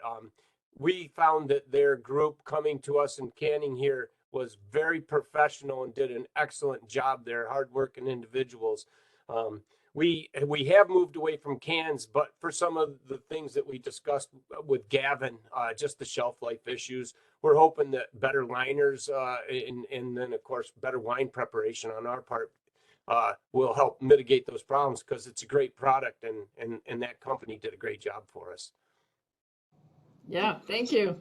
We found that their group coming to us and canning here was very professional and did an excellent job. They're hardworking individuals. We have moved away from cans, but for some of the things that we discussed with Gavin, just the shelf life issues, we're hoping that better liners and then, of course, better wine preparation on our part will help mitigate those problems, because it's a great product, and that company did a great job for us. yeah, thank you.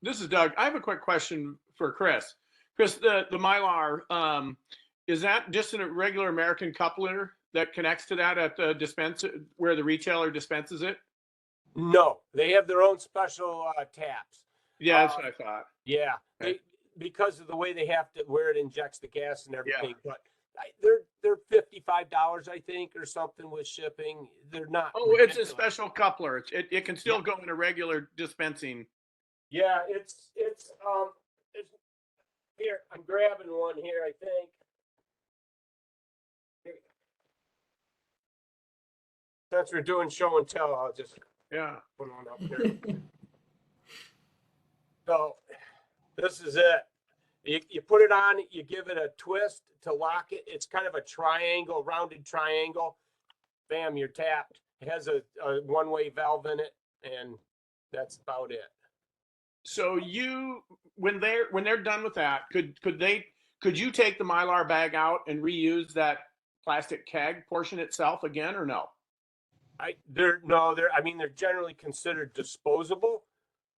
This is Doug. I have a quick question for Chris. Chris, the Mylar, is that just a regular American coupler that connects to that at the dispenser where the retailer dispenses it? No, they have their own special taps. Yeah, that's what I thought. Yeah, Okay. because of the way they have to, where it injects the gas and everything. Yeah. But they're $55, I think, or something with shipping. They're not. Oh, it's a ridiculous. special coupler. It can still go in a regular dispensing. Yeah, it's here. I'm grabbing one here, I think. Since we're doing show and tell, I'll just Yeah. put one up here. So this is it. You put it on, you give it a twist to lock it. It's kind of a triangle, rounded triangle. Bam, you're tapped. It has a one-way valve in it, and that's about it. So when they're done with that, could you take the Mylar bag out and reuse that plastic keg portion itself again, or no? They're generally considered disposable.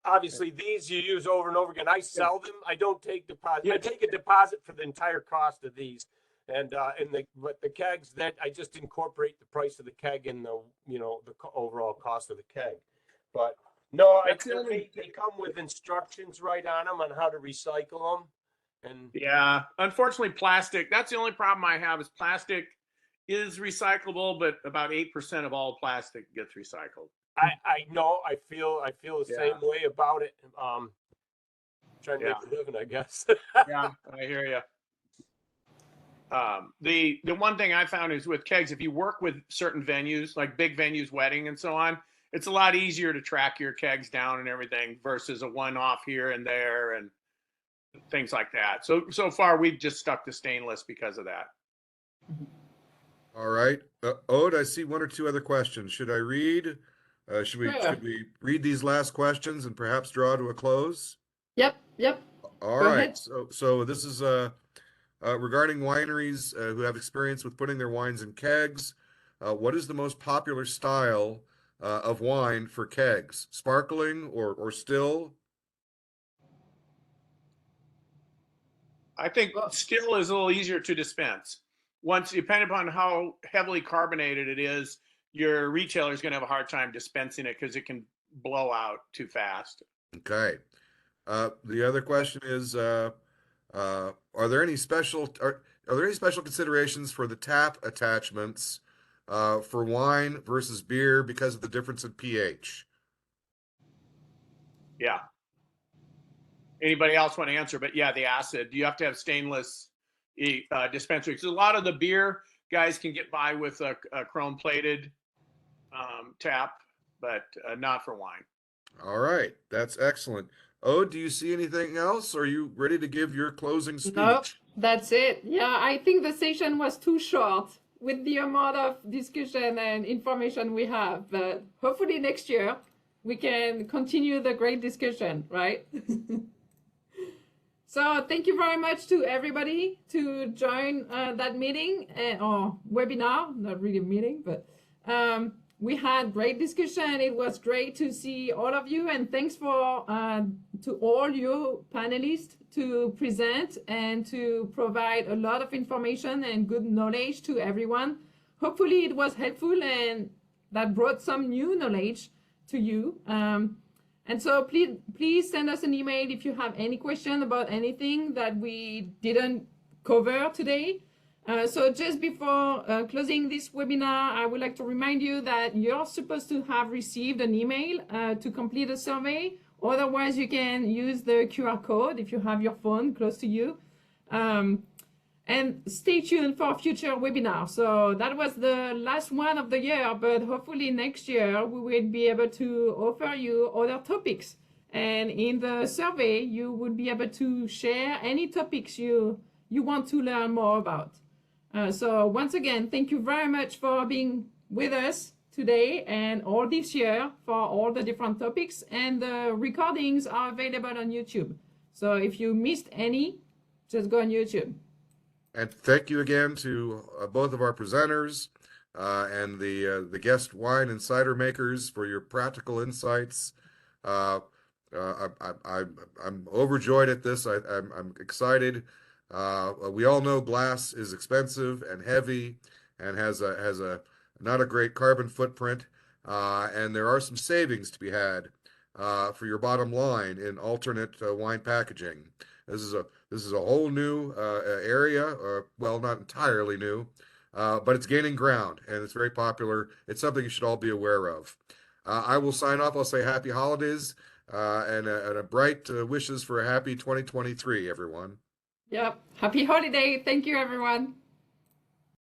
Obviously, these you use over and over again. I sell them. I don't take deposit. Yeah. I take a deposit for the entire cost of these, but the kegs, that I just incorporate the price of the keg in the overall cost of the keg. But no, they come with instructions right on them on how to recycle them. And Yeah, unfortunately, plastic. That's the only problem I have is plastic is recyclable, but about 8% of all plastic gets recycled. I know. I feel the same way about it. Trying to make a living, I guess. Yeah, I hear you. The one thing I found is with kegs, if you work with certain venues, like big venues, wedding and so on, it's a lot easier to track your kegs down and everything versus a one-off here and there and things like that. So far, we've just stuck to stainless because of that. All right. Ode, I see one or two other questions. Should I read? Should we read these last questions and perhaps draw to a close? Yep. All Go right. ahead. So this is regarding wineries who have experience with putting their wines in kegs, what is the most popular style of wine for kegs? Sparkling or still? I think still is a little easier to dispense. Once, depending upon how heavily carbonated it is, your retailer is going to have a hard time dispensing it because it can blow out too fast. Okay. The other question is, are there any special considerations for the tap attachments for wine versus beer because of the difference in pH? Yeah. Anybody else want to answer? But yeah, the acid. You have to have stainless dispensaries. A lot of the beer guys can get by with a chrome plated tap, but not for wine. All right, that's excellent. Oh, do you see anything else? Are you ready to give your closing speech? Nope, that's it. Yeah, I think the session was too short with the amount of discussion and information we have, but hopefully next year we can continue the great discussion, right? So thank you very much to everybody to join that meeting or webinar, not really a meeting, but we had great discussion. It was great to see all of you, and thanks for to all you panelists to present and to provide a lot of information and good knowledge to everyone. Hopefully it was helpful and that brought some new knowledge to you. And so please send us an email if you have any question about anything that we didn't cover today. So just before closing this webinar, I would like to remind you that you're supposed to have received an email to complete a survey. Otherwise, you can use the QR code if you have your phone close to you. And stay tuned for future webinars. So that was the last one of the year, but hopefully next year we will be able to offer you other topics. And in the survey, you will be able to share any topics you want to learn more about. So once again, thank you very much for being with us today and all this year for all the different topics. And the recordings are available on YouTube. So if you missed any, just go on YouTube. And thank you again to both of our presenters and the guest wine and cider makers for your practical insights. I'm overjoyed at this. I'm excited. We all know glass is expensive and heavy and has a not a great carbon footprint, and there are some savings to be had for your bottom line in alternate wine packaging. This is a whole new area, well, not entirely new, but it's gaining ground and it's very popular. It's something you should all be aware of. I will sign off. I'll say happy holidays and a bright wishes for a happy 2023, everyone. Yep. Happy holiday. Thank you, everyone.